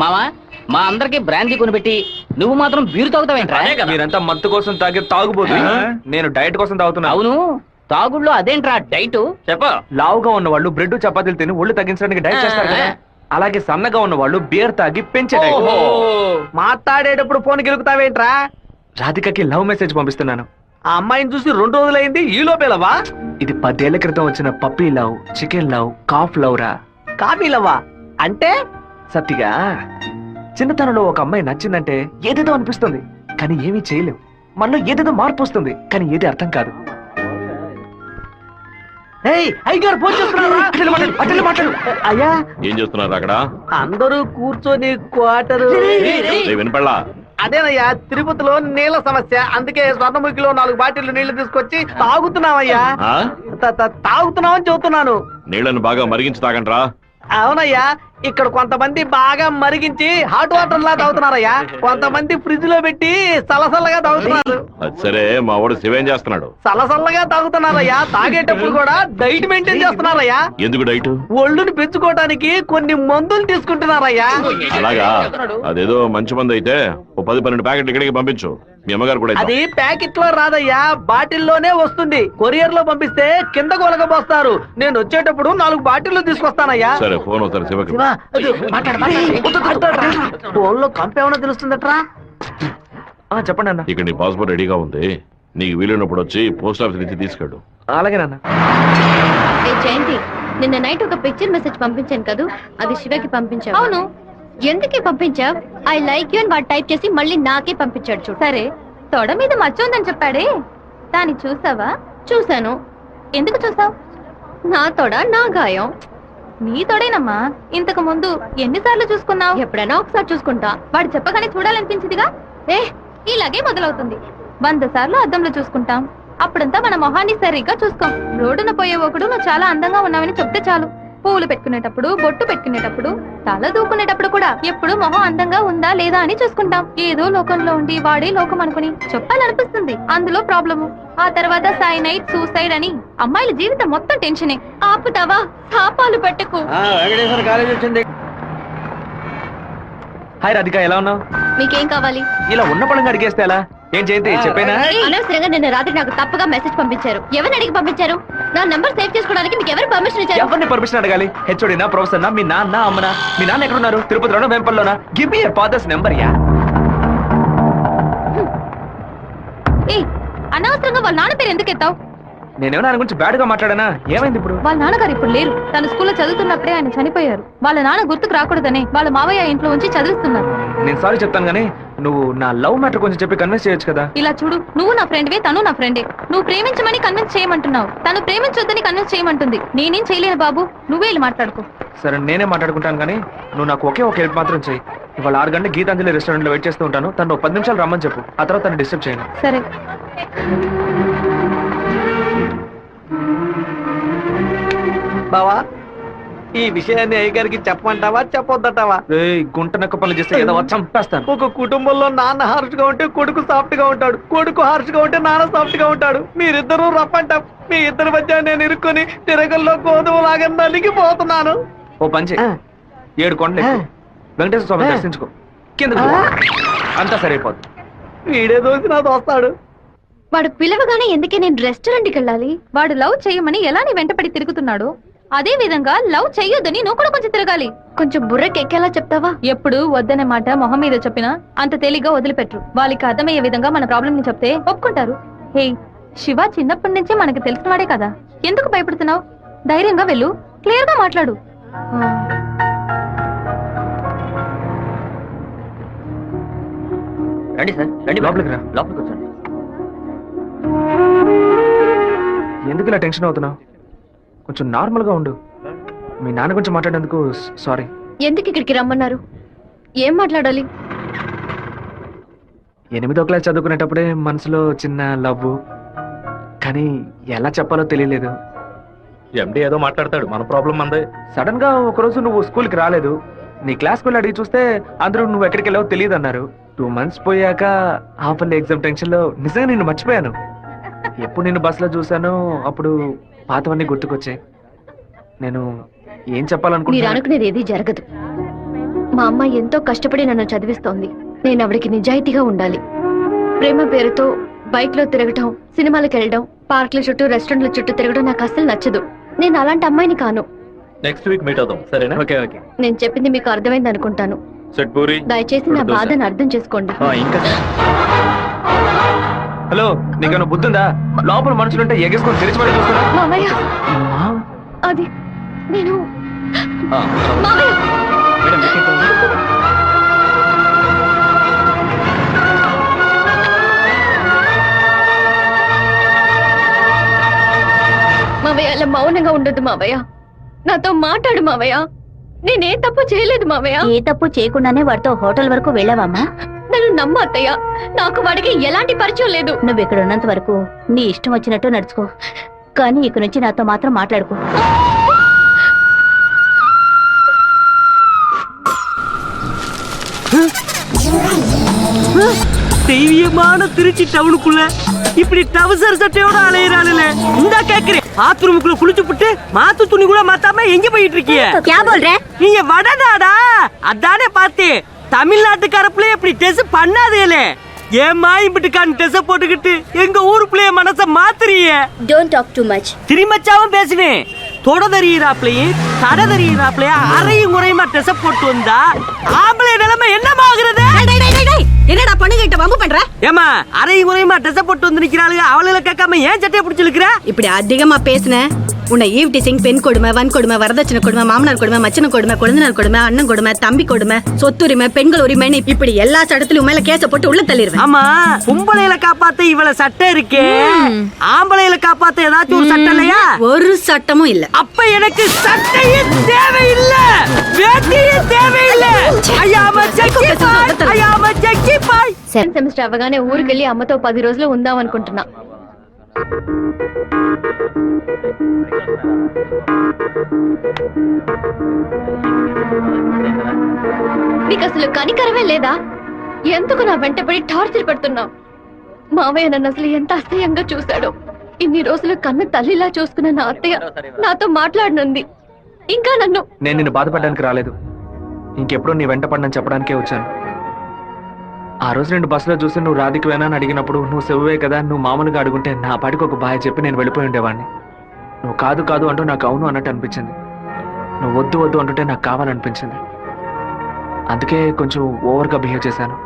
[SPEAKER 10] మావా, మా అందరికి బ్రాందీ కొనిపెట్టి నువ్వు మాత్రం బీరు తాగుతావేంట్రా?
[SPEAKER 2] మీరంతా మత్తు కోసం తాగే తాగుబోతు, నేను డైట్ కోసం తాగుతున్నా.
[SPEAKER 10] అవును, తాగుడులో అదేంట్రా డైట్?
[SPEAKER 2] చెప్ప. లావుగా ఉన్న వాళ్ళు బ్రెడ్ చపాతీలు తిని ఒళ్ళు తగ్గించడానికి డైట్ చేస్తారు కదా. అలాగే సన్నగా ఉన్న వాళ్ళు బియర్ తాగి పెంచే type.
[SPEAKER 4] ఓహో, మాట్లాడేటప్పుడు ఫోన్ గెలుకుతావేంట్రా?
[SPEAKER 2] రాధికకి లవ్ మెసేజ్ పంపిస్తున్నాను.
[SPEAKER 4] ఆ అమ్మాయిని చూసి 2 రోజులైంది, ఈ లోపేలవా?
[SPEAKER 2] ఇది 10 ఏళ్ల క్రితం వచ్చిన puppy love, chicken love, calf love రా.
[SPEAKER 4] కాపీలవ్వా అంటే?
[SPEAKER 2] సత్తిగా చిన్నతనంలో ఒక అమ్మాయి నచ్చిందంటే ఏదేదో అనిపిస్తుంది, కానీ ఏమీ చేయలేం. మనలో ఏదేదో మార్పు వస్తుంది, కానీ ఏది అర్థం కాదు.
[SPEAKER 4] అయ్యగారు ఫోన్ చేస్తున్నారా?
[SPEAKER 2] మాట్లాడు.
[SPEAKER 4] అయ్యా,
[SPEAKER 8] ఏం చేస్తున్నారు అక్కడ?
[SPEAKER 4] అందరూ కూర్చొని క్వార్టరు.
[SPEAKER 8] వినపడలా?
[SPEAKER 4] అదేనయ్యా, తిరుపతిలో నీళ్ళ సమస్య, అందుకే స్వర్ణముఖిలో 4 బాటిల్ నీళ్లు తీసుకొచ్చి తాగుతున్నామయ్యా.
[SPEAKER 8] ఆ?
[SPEAKER 4] తాగుతున్నామని చెబుతున్నాను.
[SPEAKER 8] నీళ్లను బాగా మరిగించి తాగండ్రా.
[SPEAKER 4] అవునయ్యా, ఇక్కడ కొంతమంది బాగా మరిగించి హాట్ వాటర్ లా తాగుతున్నారయ్యా, కొంతమంది ఫ్రిడ్జ్ లో పెట్టి సలసల్లగా తాగుతున్నారు.
[SPEAKER 8] అది సరే, మా వాడు శివేం చేస్తున్నాడు?
[SPEAKER 4] సలసల్లగా తాగుతున్నారయ్యా. తాగేటప్పుడు కూడా డైట్ మెయింటైన్ చేస్తున్నారయ్యా.
[SPEAKER 8] ఎందుకు డైట్?
[SPEAKER 4] ఒళ్ళుని పెంచుకోవడానికి కొన్ని మందులు తీసుకుంటున్నారయ్యా.
[SPEAKER 8] అలాగా? అదేదో మంచి మంది అయితే ఓ 10-12 ప్యాకెట్లు ఇక్కడికి పంపించు. మీ అమ్మగారు కూడా ఇద్దాం.
[SPEAKER 4] అది ప్యాకెట్ లో రాదయ్యా, బాటిల్లోనే వస్తుంది. కొరియర్ లో పంపిస్తే కింద కొలగబోస్తారు. నేను వచ్చేటప్పుడు 4 బాటిల్లు తీసుకొస్తానయ్యా.
[SPEAKER 8] సరే, ఫోన్ ఒకసారి శివకి.
[SPEAKER 4] ఫోన్ లో కంపేమన్నా తెలుస్తుందట్రా?
[SPEAKER 2] చెప్పండి అన్న.
[SPEAKER 8] ఇక్కడ నీ పాస్పోర్ట్ రెడీగా ఉంది, నీకు వీలైనప్పుడు వచ్చి పోస్ట్ ఆఫీస్ నుంచి తీసుకెళ్ళు.
[SPEAKER 2] అలాగే నాన్న.
[SPEAKER 3] జయంతి, నిన్న నైట్ ఒక పిక్చర్ మెసేజ్ పంపించాను కదా, అది శివకి పంపించావు. అవును, ఎందుకు పంపించావు? ఐ లైక్ యూ అని వాడు టైప్ చేసి మళ్ళీ నాకే పంపించాడు చూడు. సరే, తొడ మీద మచ్చ ఉందని చెప్పాడే, దాన్ని చూసావా? చూశాను. ఎందుకు చూసావు? నా తొడ నా గాయం. నీ తొడేనమ్మా. ఇంతకు ముందు ఎన్నిసార్లు చూసుకున్నావు? ఎప్పుడైనా ఒకసారి చూసుకుంటా. వాడు చెప్పగానే చూడాలనిపించిందిగా. ఇలాగే మొదలవుతుంది. 100 సార్లు అద్దంలో చూసుకుంటాం, అప్పుడంతా మన మొహాన్ని సరిగ్గా చూసుకోం. రోడ్డున పోయే ఒకడు నువ్వు చాలా అందంగా ఉన్నావని చెప్తే చాలు. పూలు పెట్టుకునేటప్పుడు, బొట్టు పెట్టుకునేటప్పుడు, తల దూకునేటప్పుడు కూడా ఎప్పుడు మొహం అందంగా ఉందా లేదా అని చూసుకుంటాం. ఏదో లోకంలో ఉండి వాడే లోకం అనుకుని చెప్పాలనిపిస్తుంది. అందులో ప్రాబ్లము. ఆ తర్వాత సైనైడ్, సూసైడ్ అని అమ్మాయిల జీవితం మొత్తం టెన్షనే. ఆపుతావా? శాపాలు పెట్టకు.
[SPEAKER 4] వెంకటేశ్వర కాలేజ్ వచ్చింది.
[SPEAKER 2] హాయ్ రాధిక, ఎలా ఉన్నావు?
[SPEAKER 3] మీకేం కావాలి?
[SPEAKER 2] ఇలా ఉన్న పడంగా అడిగేస్తే ఎలా? ఏం జయంతి చెప్పేనా?
[SPEAKER 3] అనవసరంగా నిన్న రాత్రి నాకు తప్పుగా మెసేజ్ పంపించారు. ఎవరిని అడిగి పంపించారు? నా నంబర్ సేవ్ చేసుకోవడానికి మీకు ఎవరు పర్మిషన్ ఇచ్చారు?
[SPEAKER 2] ఎవరిని పర్మిషన్ అడగాలి? హెచ్ఓడినా, ప్రొఫెసర్నా, మీ నాన్న, అమ్మనా? మీ నాన్న ఎక్కడున్నారు? తిరుపతిలోనా, వేంపల్లోనా? Give me your father's number యా.
[SPEAKER 3] అనవసరంగా వాళ్ళ నాన్న పేరు ఎందుకు ఎత్తావు?
[SPEAKER 2] నేనేమన్నా ఆయన గురించి బ్యాడ్ గా మాట్లాడానా? ఏమైంది ఇప్పుడు?
[SPEAKER 3] వాళ్ళ నాన్నగారు ఇప్పుడు లేరు. తన స్కూల్లో చదువుతున్నప్పుడే ఆయన చనిపోయారు. వాళ్ళ నాన్న గుర్తుకు రాకూడదనే వాళ్ళ మావయ్య ఇంట్లో ఉంచి చదివిస్తున్నారు.
[SPEAKER 2] నేను సారీ చెప్తాను గానీ నువ్వు నా లవ్ మ్యాటర్ కొంచెం చెప్పి కన్విన్స్ చేయొచ్చు కదా.
[SPEAKER 3] ఇలా చూడు, నువ్వు నా ఫ్రెండ్వే, తను నా ఫ్రెండే. నువ్వు ప్రేమించమని కన్విన్స్ చేయమంటున్నావు, తను ప్రేమించొద్దని కన్విన్స్ చేయమంటుంది. నేనేం చేయలేను బాబు, నువ్వే వెళ్ళి మాట్లాడుకో.
[SPEAKER 2] సరే, నేనే మాట్లాడుకుంటాను కానీ నువ్వు నాకు ఒకే ఒక హెల్ప్ మాత్రం చెయ్యి. ఇవాళ 6 గంటల గీతాంజలి రెస్టారెంట్ లో వెయిట్ చేస్తూ ఉంటాను. తను 10 నిమిషాలు రమ్మని చెప్పు. ఆ తర్వాత తను డిస్టర్బ్ చేయను.
[SPEAKER 3] సరే.
[SPEAKER 4] బావా, ఈ విషయాన్ని అయ్యగారికి చెప్పమంటావా చెప్పొద్దటావా?
[SPEAKER 2] గుంట నక్క పనులు చేస్తే ఏదో చంపేస్తాను.
[SPEAKER 4] ఒక కుటుంబంలో నాన్న హార్ష్ గా ఉంటే కొడుకు సాఫ్ట్ గా ఉంటాడు, కొడుకు హార్ష్ గా ఉంటే నాన్న సాఫ్ట్ గా ఉంటాడు. మీరిద్దరూ రఫ్ అండ్ టఫ్. మీ ఇద్దరి మధ్య నేను ఇరుక్కుని తిరగల్లో గోధుమ లాగా నలిగిపోతున్నాను.
[SPEAKER 2] ఓ పంచి 7 కొండలు ఎక్కు. వెంకటేశ్వర స్వామి దర్శించుకో, కింద అంతా సరైపోద్ది.
[SPEAKER 4] వీడే దోసి నాతో వస్తాడు.
[SPEAKER 3] వాడు పిలవగానే ఎందుకే నేను రెస్టారెంట్కి వెళ్ళాలి? వాడు లవ్ చేయమని ఎలా నీ వెంటపడి తిరుగుతున్నాడు, అదే విధంగా లవ్ చెయ్యొద్దని నువ్వు కూడా కొంచెం తిరగాలి. కొంచెం బుర్రకెక్కేలా చెప్తావా? ఎప్పుడు వద్దనే మాట మొహం మీద చెప్పినా అంత తేలిగ్గా వదిలిపెట్టరు. వాళ్ళకి అర్థమయ్యే విధంగా మన ప్రాబ్లం ని చెప్తే ఒప్పుకుంటారు. హే, శివ చిన్నప్పటి నుంచే మనకి తెలిసిన వాడే కదా, ఎందుకు భయపడుతున్నావు? ధైర్యంగా వెళ్ళు, క్లియర్ గా మాట్లాడు.
[SPEAKER 10] రండి సార్, రండి.
[SPEAKER 2] లోపలికి రా.
[SPEAKER 10] లోపలికి వచ్చండి.
[SPEAKER 2] ఎందుకు ఇలా టెన్షన్ అవుతున్నావు? కొంచెం నార్మల్ గా ఉండు. మీ నాన్న గురించి మాట్లాడేందుకు సారీ.
[SPEAKER 3] ఎందుకు ఇక్కడికి రమ్మన్నారు? ఏం మాట్లాడాలి?
[SPEAKER 2] 8వ క్లాస్ చదువుకునేటప్పుడే మనసులో చిన్న లవ్, కానీ ఎలా చెప్పాలో తెలియలేదు.
[SPEAKER 6] ఎండి ఏదో మాట్లాడతాడు, మన ప్రాబ్లం మందే.
[SPEAKER 2] సడన్ గా ఒకరోజు నువ్వు స్కూల్కి రాలేదు. నీ క్లాస్కి వెళ్ళి అడిగి చూస్తే అందరూ నువ్వు ఎక్కడికి వెళ్ళావో తెలియదు అన్నారు. 2 months పోయాక హాఫ్ ఇయర్లీ ఎగ్జామ్ టెన్షన్ లో నిజంగా నిన్ను మర్చిపోయాను. ఎప్పుడు నిన్ను బస్సులో చూసానో అప్పుడు పాతవన్నీ గుర్తుకొచ్చాయి. నేను ఏం
[SPEAKER 3] మీరు
[SPEAKER 2] చెప్పాలనుకుంటున్నా?
[SPEAKER 3] అనుకునేది ఏది జరగదు. మా అమ్మ ఎంతో కష్టపడి నన్ను చదివిస్తోంది. నేను ఆవిడకి నిజాయితీగా ఉండాలి. ప్రేమ పేరుతో బైక్ లో తిరగటం, సినిమాలకు వెళ్ళడం, పార్కుల చుట్టూ రెస్టారెంట్ల చుట్టూ తిరగడం నాకు అస్సలు నచ్చదు. నేను అలాంటి అమ్మాయిని కాను.
[SPEAKER 4] నెక్స్ట్ వీక్ మీట్ అవుదాం సరేనా? Okay okay.
[SPEAKER 3] నేను చెప్పింది మీకు అర్థమైంది అనుకుంటాను.
[SPEAKER 8] సెట్ పూరి
[SPEAKER 3] దయచేసి నా బాధను అర్థం చేసుకోండి.
[SPEAKER 4] ఇంకా
[SPEAKER 2] హలో, నీకన్నా బుద్ధుందా? లోపల మనుషులుంటే ఎగేసుకొని తెరిచి పడి చూస్తున్నా.
[SPEAKER 3] మామయ్య అది నేను మామయ్య మావయ్య అలా మౌనంగా ఉండొద్దు మావయ్య. నాతో మాట్లాడు మావయ్య. నేనే తప్పు చేయలేదు మావయ్య.
[SPEAKER 1] ఏ తప్పు చేయకుండానే వాడితో హోటల్ వరకు వెళ్ళావమ్మా?
[SPEAKER 3] నన్ను నమ్ము అత్తయ్య. నాకు వాడికి ఎలాంటి పరిచయం లేదు.
[SPEAKER 1] నువ్వు ఇక్కడ ఉన్నంత వరకు నీ ఇష్టం వచ్చినట్టు నడుచుకో, కానీ ఇక నుంచి నాతో మాత్రం మాట్లాడుకో.
[SPEAKER 11] தெய்வீகமான திருச்சி டவுனுக்குள்ள இப்படி டவுசர் சட்டையோட அலையிறாளுல இந்த கேக்குறேன். பாத்ரூமுக்குள்ள குளிச்சு புட்டு மாத்து துணி கூட மாத்தாம எங்க போயிட்டு இருக்கீங்க? நீங்க வடநாடா? அதானே பார்த்தேன். தமிழ்நாட்டுக்கார பிள்ளை இப்படி டெஸ் பண்ணாதேலே. ஏமா இப்படிக்கான டெஸ் போட்டுக்கிட்டு எங்க ஊரு பிள்ளைய மனச மாத்துறீங்க?
[SPEAKER 1] Don't talk too much.
[SPEAKER 11] திரும்பச்சாவும் பேசுவேன். தொட தெரியிறாப்லையும் தட தெரியிறாப்லையா அரையும் குறையுமா டெஸ் போட்டு வந்தா ஆம்பளை நிலைமை என்னமாகிறது?
[SPEAKER 12] என்னடா பொண்ணுகிட்ட வம்பு பண்ற?
[SPEAKER 11] ஏமா அரையும் குறையுமா டெஸ் போட்டு வந்து நிக்கிறாளுங்க, அவளை கேட்காம ஏன் சட்டையை பிடிச்சிருக்கிற?
[SPEAKER 12] இப்படி அதிகமா பேசுன உன்னை ஈவ் டீசிங், பெண் கொடுமை, வன் கொடுமை, வரதட்சணை கொடுமை, மாமனார் கொடுமை, மச்சன கொடுமை, குழந்தைனார் கொடுமை, அண்ணன் கொடுமை, தம்பி கொடுமை, சொத்துரிமை, பெண்கள் உரிமைன்னு இப்படி எல்லா சட்டத்திலும் மேல கேச போட்டு உள்ள தள்ளிடுவேன்.
[SPEAKER 11] ஆமா, பொம்பளையில காப்பாத்த இவ்வளவு சட்டம் இருக்கே, ஆம்பளையில காப்பாத்த ஏதாச்சும் ஒரு சட்டம் இல்லையா?
[SPEAKER 12] ஒரு சட்டமும் இல்ல.
[SPEAKER 11] அப்ப எனக்கு சட்டையே தேவையில்ல, வேட்டியே தேவையில்ல.
[SPEAKER 3] సెకండ్ సెమిస్టర్ అవగానే ఊరికెళ్ళి అమ్మతో 10 రోజులు ఉందాం అనుకుంటున్నా. నీకు అసలు కనికరమే లేదా? ఎందుకు నా వెంటపడి టార్చర్ పెడుతున్నావు? మావయ్య నన్ను అసలు ఎంత అసహ్యంగా చూశాడో. ఇన్ని రోజులు కన్ను తల్లిలా చూసుకున్న నా అత్తయ్య నాతో మాట్లాడనుంది. ఇంకా నన్ను
[SPEAKER 2] నేను నిన్ను బాధపడడానికి రాలేదు, ఇంకెప్పుడు నీ వెంట పడనని చెప్పడానికే వచ్చాను. ఆ రోజు నేను బస్సులో చూసి నువ్వు రాధికవేనా అని అడిగినప్పుడు నువ్వు సెవ్వే కదా, నువ్వు మామూలుగా అడుగుంటే నా పాటికి ఒక బాయ్ చెప్పి నేను వెళ్ళిపోయి ఉండేవాడిని. నువ్వు కాదు కాదు అంటూ నాకు అవును అన్నట్టు అనిపించింది. నువ్వు వద్దు వద్దు అంటుంటే నాకు కావాలనిపించింది. అందుకే కొంచెం ఓవర్గా బిహేవ్ చేశాను.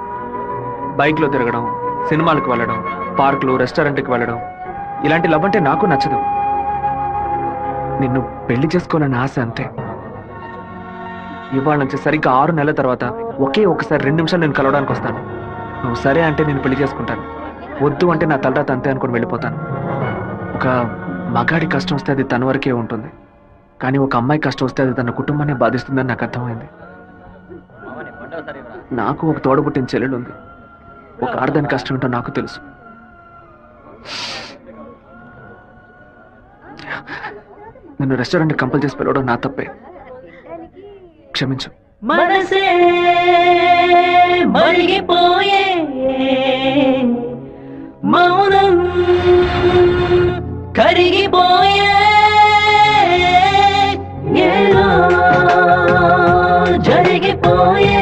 [SPEAKER 2] బైక్లో తిరగడం, సినిమాలకు వెళ్ళడం, పార్కులు, రెస్టారెంట్కి వెళ్ళడం, ఇలాంటి లవ్ అంటే నాకు నచ్చదు. నిన్ను పెళ్లి చేసుకోవాలని ఆశ అంతే. ఇవాళ నుంచి సరిగ్గా 6 నెలల తర్వాత ఒకే ఒకసారి 2 నిమిషాలు నేను కలవడానికి వస్తాను. నువ్వు సరే అంటే నేను పెళ్లి చేసుకుంటాను, వద్దు అంటే నా తలరాత అంతే అనుకుని వెళ్ళిపోతాను. ఒక మగాడి కష్టం వస్తే అది తన వరకే ఉంటుంది, కానీ ఒక అమ్మాయి కష్టం వస్తే అది తన కుటుంబాన్ని బాధిస్తుందని నాకు అర్థమైంది. నాకు ఒక తోడబుట్టిన చెల్లెలు ఉంది. ఒక ఆడదాని కష్టం ఏంటో నాకు తెలుసు. నిన్ను రెస్టారెంట్ కంపల్ చేసి పిలవడం నా తప్పే, క్షమించు.
[SPEAKER 11] మనసే మరిగిపోయే మౌనం కరిగిపోయే ఏదో జరిగిపోయే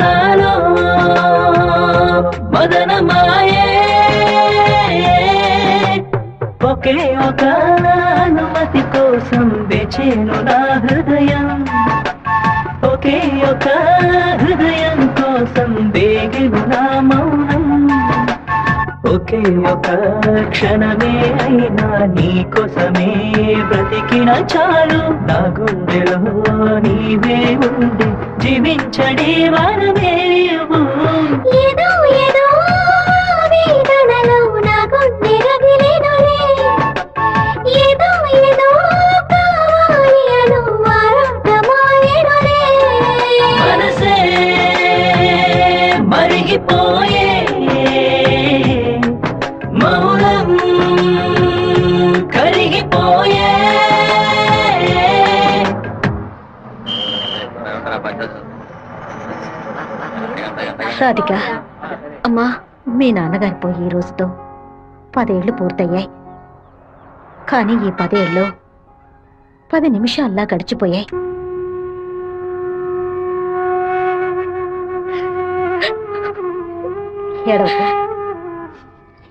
[SPEAKER 11] నాలో మదనమాయే ఒకే ఒక అనుమతి కోసం వేచేను నా హృదయం, ఒకే ఒక హృదయం కోసం వేగెను నా మౌనం, ఒకే ఒక క్షణమే అయినా నీ కోసమే బ్రతికిన చాలు. నా గుండెలో నీవే ఉండి జీవించడే వరమే.
[SPEAKER 1] ఏదో ఏదో వేదనలో నా గుండె రగిలేనులే, ఏదో ఏదో కావాలను ఆరాటమాయెనులే.
[SPEAKER 11] మనసే మరిగిపోయే మౌనం కరిగిపోయే.
[SPEAKER 1] రాధిక,
[SPEAKER 3] అమ్మా,
[SPEAKER 1] మీ నాన్నగారు పోయి ఈ రోజుతో 10 ఏళ్లు పూర్తయ్యాయి. కానీ ఈ 10 ఏళ్ళు 10 నిమిషాల్లా గడిచిపోయాయి.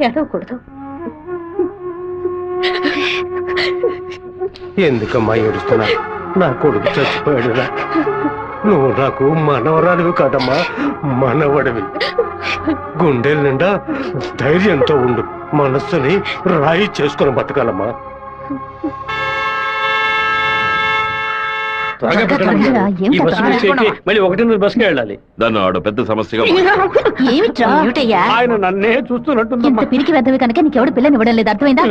[SPEAKER 1] ఏడవకూడదు.
[SPEAKER 13] ఎందుకమ్మా ఏడుస్తున్నా? నా కొడుకు చచ్చిపోయాడురా. నువ్వు నాకు మనవరాలివి కాదమ్మా, మనవడివి. గుండెల నిండా ధైర్యంతో ఉండు, మనస్సుని రాయి చేసుకుని బతకాలమ్మా.
[SPEAKER 11] మళ్ళీ 1 బస్కి వెళ్ళాలి.
[SPEAKER 8] దాన్ని ఆడ పెద్ద సమస్యగా
[SPEAKER 11] ఆయన నన్నే చూస్తున్నట్టుందమ్మా.
[SPEAKER 1] పిరికి వెద్దవి కనుక నీకెవడు పిల్లని ఇవ్వడం లేదు, అర్థమైందా?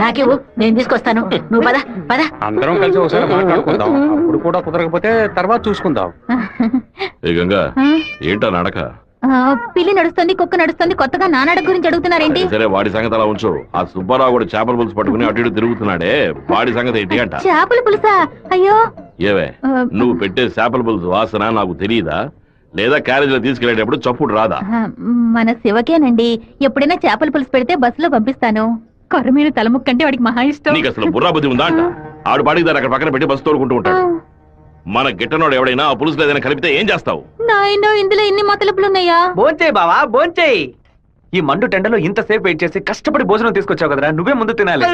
[SPEAKER 1] నాకేవు, నేను తీసుకొస్తాను, నువ్వు పద పద.
[SPEAKER 13] అందరం కలిసి ఒకసారి మాట్లాడుకుందాం. అప్పుడు కూడా కుదరకపోతే తర్వాత చూసుకుందాం.
[SPEAKER 8] ఏ గంగా, ఏంటా నడక?
[SPEAKER 1] పిల్లి నడుస్తుంది, కుక్క నడుస్తుంది, కొత్తగా నానాడ గురించి అడుగుతున్నారేంటి?
[SPEAKER 8] సరే, వాడి సంగతి అలా ఉంచు. ఆ సుబ్బారావు కూడా చేపల పులుసు పట్టుకుని అటు ఇటు తిరుగుతున్నాడే, వాడి సంగతి ఏంటి అంట?
[SPEAKER 1] చేపల పులుసా? అయ్యో,
[SPEAKER 8] ఏవే, నువ్వు పెట్టే చేపల పులుసు వాసన నాకు తెలియదా? లేదా క్యారేజీలో తీసుకెళ్లేటప్పుడు చప్పుడు రాదా?
[SPEAKER 1] మన శివకేనండి. ఎప్పుడైనా చేపల పులుసు పెడితే బస్సులో పంపిస్తాను. కొరమీను తలముక్కంటే వాడికి మహా ఇష్టం.
[SPEAKER 8] నీకు అసలు బుర్రా బుద్ధి ఉందా అంట? ఆడు పాడికి దాన్ని అక్కడ పక్కన పెట్టి బస్సు తోడుకుంటూ ఉంటాడు. మన గిట్టనోడు ఎవడైనా ఆ పులుసులో ఏదైనా కలిపితే ఏం చేస్తావు?
[SPEAKER 1] నాయనో, ఇందులో ఎన్ని మతలపులున్నాయా?
[SPEAKER 4] భోంచేయి బావా, భోంచేయి.
[SPEAKER 2] ఈ మండు టెండలో ఇంతసేపు వెయిట్ చేసి కష్టపడి భోజనం తీసుకొచ్చావు కదరా, నువ్వే ముందు తినాలి.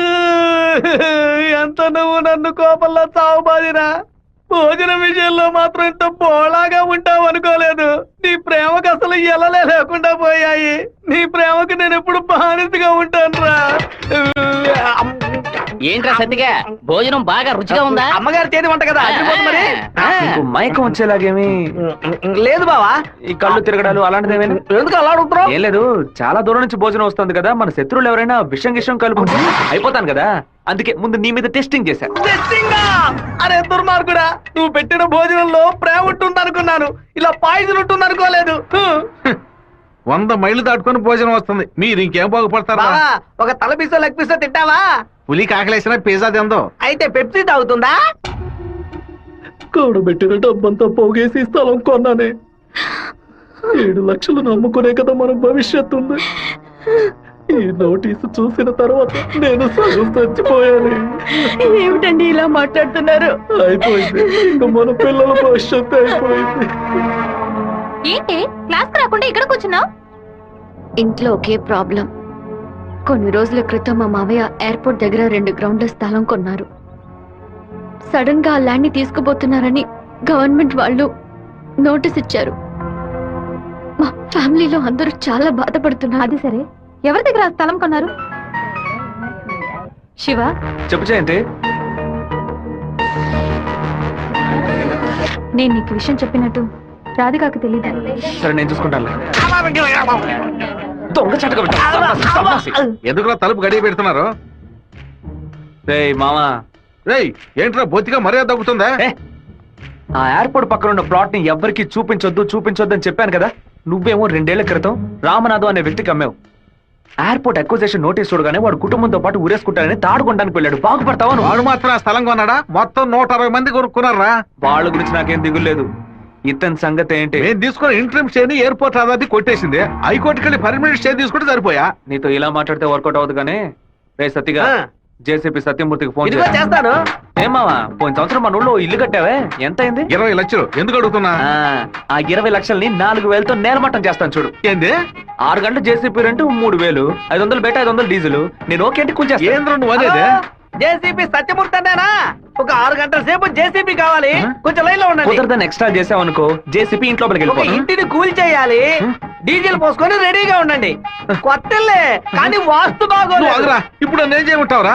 [SPEAKER 4] ఎంత నువ్వు నన్ను కోపంలో చావు బాదిరా. భోజనం విషయంలో మాత్రం ఇంత బోళాగా ఉంటావు అనుకోలేదు. నీ ప్రేమకు అసలు ఎలలే లేకుండా పోయాయి. నీ ప్రేమకు నేను ఎప్పుడు బానిసగా ఉంటాను రా.
[SPEAKER 10] ఏంట్రా సత్తిగా, భోజనం బాగా రుచిగా ఉందా?
[SPEAKER 4] అమ్మగారి చేతి వంట కదా, అదిరిపోతుంది మరి.
[SPEAKER 2] నీకు మైకం వచ్చేలాగేమి
[SPEAKER 4] లేదు బావా.
[SPEAKER 2] ఈ కళ్ళు తిరగడాలు అలాంటిదేమైనా?
[SPEAKER 4] ఎందుకు అలా అడుగుతున్నావు?
[SPEAKER 2] ఏం లేదు, చాలా దూరం నుంచి భోజనం వస్తుంది కదా, మన శత్రువులు ఎవరైనా విషం గిషం కలుపుకుంటే అయిపోతాను కదా, అందుకే ముందు నీ మీద టెస్టింగ్ చేశా.
[SPEAKER 4] అరే దుర్మార్గుడా, నువ్వు పెట్టిన భోజనంలో ప్రేమ ఉంటుంది అనుకున్నాను, ఇలా పాయిజన్ ఉంటుంది అనుకోలేదు.
[SPEAKER 5] 100 మైళ్ళు దాటుకొని భోజనం వస్తుంది, మీరు ఇంకేం బాగుపడతారా?
[SPEAKER 4] ఒక తల పీసో లెగ్ పీసో తింటావా?
[SPEAKER 5] పులి కాకలేసిన పిజ్జా తిందో.
[SPEAKER 4] అయితే పెప్సీ తాగుతుందా? కూడబెట్టిన డబ్బంతా పోగేసి స్థలం కొన్నానే. 7 లక్షలు నమ్ముకునే కదా మన భవిష్యత్తు ఉంది. ఈ నోటీసు చూసిన తర్వాత నేను సగం చచ్చిపోయాను.
[SPEAKER 12] ఏమిటండి ఇలా మాట్లాడుతున్నారు?
[SPEAKER 4] అయిపోయింది, ఇంకా మన పిల్లల భవిష్యత్తు అయిపోయింది.
[SPEAKER 3] ఏంటి క్లాస్ రాకుండా ఇక్కడ కూర్చున్నావు?
[SPEAKER 14] ఇంట్లో ఒకే ప్రాబ్లం. కొన్ని రోజుల క్రితం మా మావయ్య ఎయిర్పోర్ట్ దగ్గర 2 గ్రౌండ్ల స్థలం కొన్నారు. సడన్ గా ఆ ల్యాండ్ ని తీసుకుపోతున్నారని గవర్నమెంట్ వాళ్ళు నోటీస్ ఇచ్చారు. మా ఫ్యామిలీలో అందరూ చాలా బాధపడుతున్నారు.
[SPEAKER 3] అది సరే, ఎవరి దగ్గర ఆ స్థలం కొన్నారు? శివ,
[SPEAKER 2] చెప్పు జయంతి.
[SPEAKER 3] నేను నీకు విషయం చెప్పినట్టు రాధికాకు తెలియదు.
[SPEAKER 2] సరే, నేను చూసుకుంటాను. దొంగ చటక
[SPEAKER 5] ఎందుకులా తలుపు గడియ పెడుతున్నారు?
[SPEAKER 2] రేయ్ మామా,
[SPEAKER 5] రేయ్ ఏంట్రా బొత్తిగా మర్యాద తగ్గుతుందా?
[SPEAKER 2] ఆ ఎయిర్పోర్ట్ పక్కన ఉన్న ప్లాట్ ని ఎవ్వరికి చూపించొద్దు అని చెప్పాను కదా. నువ్వేమో 2 ఏళ్ల క్రితం రామనాథం అనే వ్యక్తికి అమ్మావు. ఎయిర్పోర్ట్ అక్విజిషన్ నోటీస్ చూడగానే వాడు కుటుంబంతో పాటు ఊరేసుకుంటానని తాడుకొనడానికి వెళ్ళాడు. బాగుపడతావా?
[SPEAKER 5] వాడు మాత్రం ఆ స్థలం కొన్నాడా? మొత్తం 160 మంది కొనుక్కున్నారా?
[SPEAKER 2] వాళ్ళ గురించి నాకేం దిగులేదు. ఇతని సంగతి ఏంటి?
[SPEAKER 5] నేను తీసుకున్న ఇంట్రీమ్ స్టే ని ఎయిర్పోర్ట్ అథారిటీ కొట్టేసింది. హైకోర్టుకి వెళ్ళి పర్మనెంట్ స్టే తీసుకుంటే సరిపోయా.
[SPEAKER 2] నీతో ఇలా మాట్లాడితే వర్కౌట్ అవ్వదు కానీ. రే సత్తిగా, జేసీపీ సత్యమూర్తికి ఫోన్
[SPEAKER 4] చేస్తాను.
[SPEAKER 2] ఏమావా, పోయిన సంవత్సరం మన ఊళ్ళో ఇల్లు కట్టావే, ఎంత అయింది?
[SPEAKER 5] 20 లక్షలు. ఎందుకు అడుగుతున్నా?
[SPEAKER 2] ఆ 20 లక్షల్ని 4,000తో నేలమట్టం చేస్తాను చూడు.
[SPEAKER 5] ఏంది?
[SPEAKER 2] 6 గంటలు జేసీపీ రెంట్ 3,000, 500 బయట 500 డీజిల్. నేను ఓకే అంటే కొంచెం
[SPEAKER 5] ఏంద్ర నువ్వు అనేది?
[SPEAKER 4] జేసీబీ సత్యమూర్తి అన్నానా? ఒక 6 గంటల సేపు జేసీబీ కావాలి, కొంచెం లైన్ లో ఉండండి.
[SPEAKER 2] కుదరదని ఎక్స్ట్రా చేసావనుకో, జేసీపీ ఇంట్లో
[SPEAKER 4] ఒక ఇంటిని కూల్ చేయాలి, డీజిల్ పోసుకొని రెడీగా ఉండండి. కొత్తలే కానీ వాస్తు బాగోలేదు.
[SPEAKER 5] ఇప్పుడు నేను చేయమంటావురా?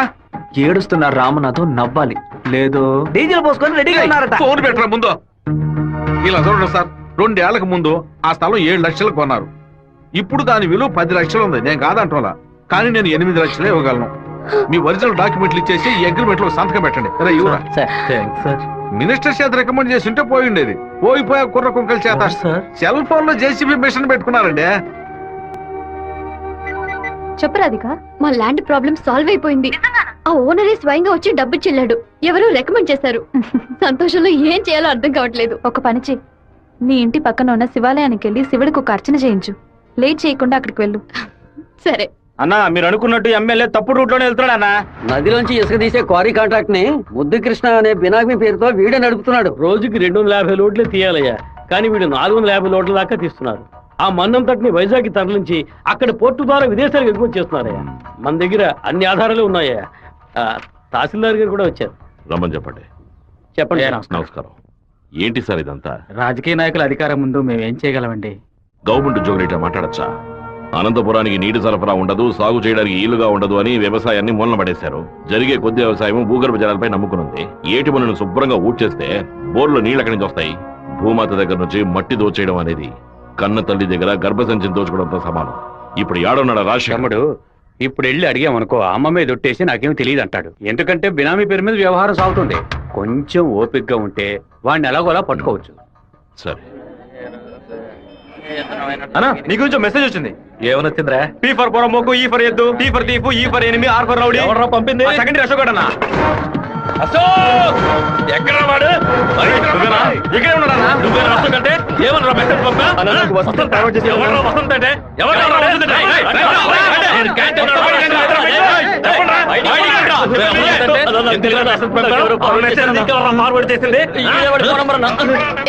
[SPEAKER 2] ఏడుస్తున్నారు రామనాథం, నవ్వాలి. లేదు,
[SPEAKER 4] డీజిల్ పోసుకొని రెడీగా ఉన్నారట.
[SPEAKER 5] ఫోన్ పెట్టరా ముందు. ఇలా చూడండి సార్, 2 ఏళ్లకు ముందు ఆ స్థలం 7 లక్షలకు కొన్నారు. ఇప్పుడు దాని విలువ 10 లక్షలు ఉంది. నేను కాదంటోలా, కానీ నేను 8 లక్షలే ఇవ్వగలను. మీ ఒరిజినల్ డాక్యుమెంట్లు ఇచ్చేసి ఈ అగ్రిమెంట్ లో సంతకం పెట్టండి. మినిస్టర్ చేత రికమెండ్ చేసి ఉంటే పోయి ఉండేది. పోయిపోయా కుర్ర కుంకల చేత సెల్ ఫోన్ లో జేసీబీ మిషన్ పెట్టుకున్నారండి.
[SPEAKER 3] చెప్పు రాధిక.
[SPEAKER 14] మా ల్యాండ్ ప్రాబ్లం సాల్వ్ అయిపోయింది. ఆ ఓనరే స్వయంగా వచ్చి డబ్బు చెల్లాడు. ఎవరు రికమెండ్ చేశారు. సంతోషంలో ఏం చేయాలో అర్థం కావట్లేదు.
[SPEAKER 3] ఒక పని చెయ్యి, నీ ఇంటి పక్కన ఉన్న శివాలయానికి వెళ్ళి శివుడికి ఒక అర్చన చేయించు. లేట్ చేయకుండా అక్కడికి వెళ్ళు.
[SPEAKER 14] సరే
[SPEAKER 11] అన్నా, మీరు అనుకున్నట్టు ఎమ్మెల్యే తప్పుడు రూట్ లోనే వెళ్తున్నాడు అన్న.
[SPEAKER 15] నదిలోంచి ఇసుక తీసే క్వారీ కాంట్రాక్ట్ ని ముద్దు కృష్ణ అనే బినామీ పేరుతో వీడే నడుపుతున్నాడు.
[SPEAKER 11] రోజుకి 250 లోడ్లే తీయాలయ్యా, కానీ వీడు 450 లోడ్ల దాకా తీస్తున్నారు. ఆ మన్నం తట్టుని వైజాగ్ తరలించి అక్కడ పోర్టు ద్వారా విదేశాలకు ఎగుమతి చేస్తున్నారయ్యా. మన దగ్గర అన్ని ఆధారాలు ఉన్నాయా.
[SPEAKER 15] తహసీల్దార్ గారు కూడా వచ్చారు.
[SPEAKER 8] రమ్మని చెప్పండి.
[SPEAKER 15] చెప్పండి.
[SPEAKER 8] నమస్కారం. ఏంటి సార్ ఇదంతా?
[SPEAKER 13] రాజకీయ నాయకుల అధికారం ముందు మేము ఏం చేయగలమండి?
[SPEAKER 8] గవర్నమెంట్ ఉద్యోగులు ఇట్లా మాట్లాడచ్చా? అనంతపురానికి నీటి సరఫరా ఉండదు, సాగు చేయడానికి ఈలుగా ఉండదు అని వ్యవసాయాన్ని మూలన పడేశారు. జరిగే కొద్ది వ్యవసాయం భూగర్భ జలాలపై నమ్ముకునుంది. ఏటి పనులను శుభ్రంగా ఊడ్చేస్తే బోర్లో నీళ్ళు ఎక్కడి నుంచి వస్తాయి? భూమాత దగ్గర నుంచి మట్టి దోచేయడం అనేది కన్న తల్లి దగ్గర గర్భసంచిని దోచుకోవడంతో సమానం. ఇప్పుడు ఏడున్నాడు రాజశేఖరుడు?
[SPEAKER 13] ఇప్పుడు వెళ్ళి అడిగామనుకో అమ్మ మీద ఒట్టేసి నాకేం తెలియదు అంటాడు. ఎందుకంటే బినామీ పేరు మీద వ్యవహారం సాగుతుంది. కొంచెం ఓపికగా ఉంటే వాడిని ఎలాగోలా పట్టుకోవచ్చు.
[SPEAKER 8] సరే
[SPEAKER 4] అన్నా, నీ గురించి మెసేజ్ వచ్చింది. ఏమనొచ్చిందిరా? పీ ఫర్ పొరమోకు, ఈ ఫర్ ఎద్దు, టీ ఫర్ తీపు, E for enemy, R for rowdy. ఎవరు పంపింది? సెకండరీ అశోక్ అన్న. అశోక్ ఎక్కడ వాడు? ఇక్కడే ఉన్నాడా? నువ్వేనా అశోక్ అంటే? ఏమన్నా మెసేజ్ పంపా? ఎవరు వసంత్ అంటే? ఎవరు ఫార్వర్డ్ చేసింది?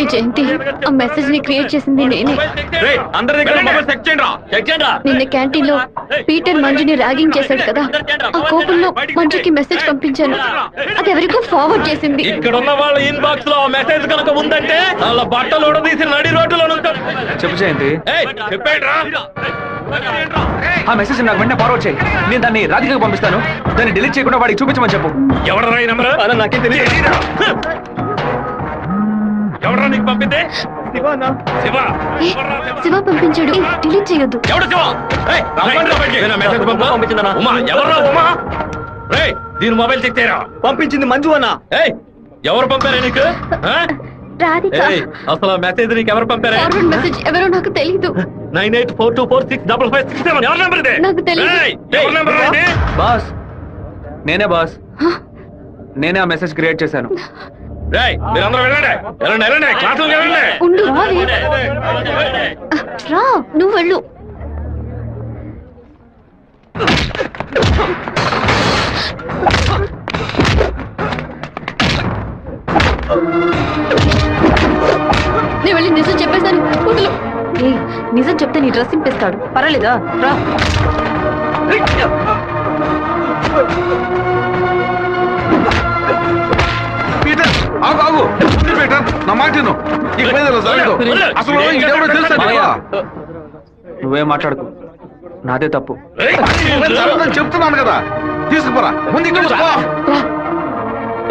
[SPEAKER 14] ఈ జయంతి ఆ మెసేజ్ ని క్రియేట్ చేసింది నేనే.
[SPEAKER 4] అందరి దగ్గర మొబైల్ చెక్ చేయండి.
[SPEAKER 14] నిన్న క్యాంటీన్ లో పీటర్ మంజుని ర్యాగింగ్ చేశాడు కదా, ఆ కోపంలో మంజుకి మెసేజ్ పంపించాను. అది ఎవరికో ఫార్వర్డ్ చేసింది.
[SPEAKER 4] ఇక్కడ ఉన్న వాళ్ళ ఇన్బాక్స్ లో మెసేజ్ కనుక ఉందంటే వాళ్ళ బట్టలు ఉడదీసి నడి రోడ్డులో
[SPEAKER 2] చెప్పు జయంతి.
[SPEAKER 4] చెప్పేట్రా?
[SPEAKER 2] ఆ మెసేజ్ నాకు వెంటనే ఫార్వర్డ్ చేయి. నేను దాన్ని రాధికకు పంపిస్తాను. దాన్ని డిలీట్ చేయకుండా వాడికి చూపించమని చెప్పు.
[SPEAKER 4] ఎవడరా ఈ నెంబర్? నాకేం తెలియదు. ఎవడరా నీకు పంపిందే? శివ
[SPEAKER 14] పంపించాడు. డిలీట్ చేయొద్దు.
[SPEAKER 4] ఎవడు శివ? పంపించిందన్నా. ఉమా ఎవరా? ఉమా దీని మొబైల్ చెక్ చేయరా? పంపించింది మంజు అన్న. ఎవరు పంపారా నీకు?
[SPEAKER 14] రాధిక.
[SPEAKER 4] అసలు మెసేజ్ నీకు ఎవరు పంపారా?
[SPEAKER 14] ఫార్వర్డ్ మెసేజ్ ఎవరో నాకు తెలీదు.
[SPEAKER 4] 9842465567 ఎవరి నెంబర్ ఇది?
[SPEAKER 14] నాకు తెలీదు.
[SPEAKER 4] ఎవరి నెంబర్ ఇది?
[SPEAKER 2] బాస్ నేనే బాస్. నేనే ఆ మెసేజ్ క్రియేట్ చేశాను.
[SPEAKER 4] మీరందరూ వెళ్ళండి. క్లాసులు వెళ్ళండి.
[SPEAKER 14] ఉండు రా, నువ్వు వెళ్ళు. నేను వెళ్ళి నిజం చెప్పేశాను. వదులు. నిజం చెప్తే నీ డ్రెస్ చింపేస్తాడు. పర్వాలేదా? రా.
[SPEAKER 5] ఆగు పీటర్, నా మాట విను. అసలు ఇదెవడో తెలుసా?
[SPEAKER 2] నువ్వేం మాట్లాడుకో, నాదే తప్పు.
[SPEAKER 5] చెప్తున్నాను కదా, తీసుకుపోరా. ముందు ఇక్కడ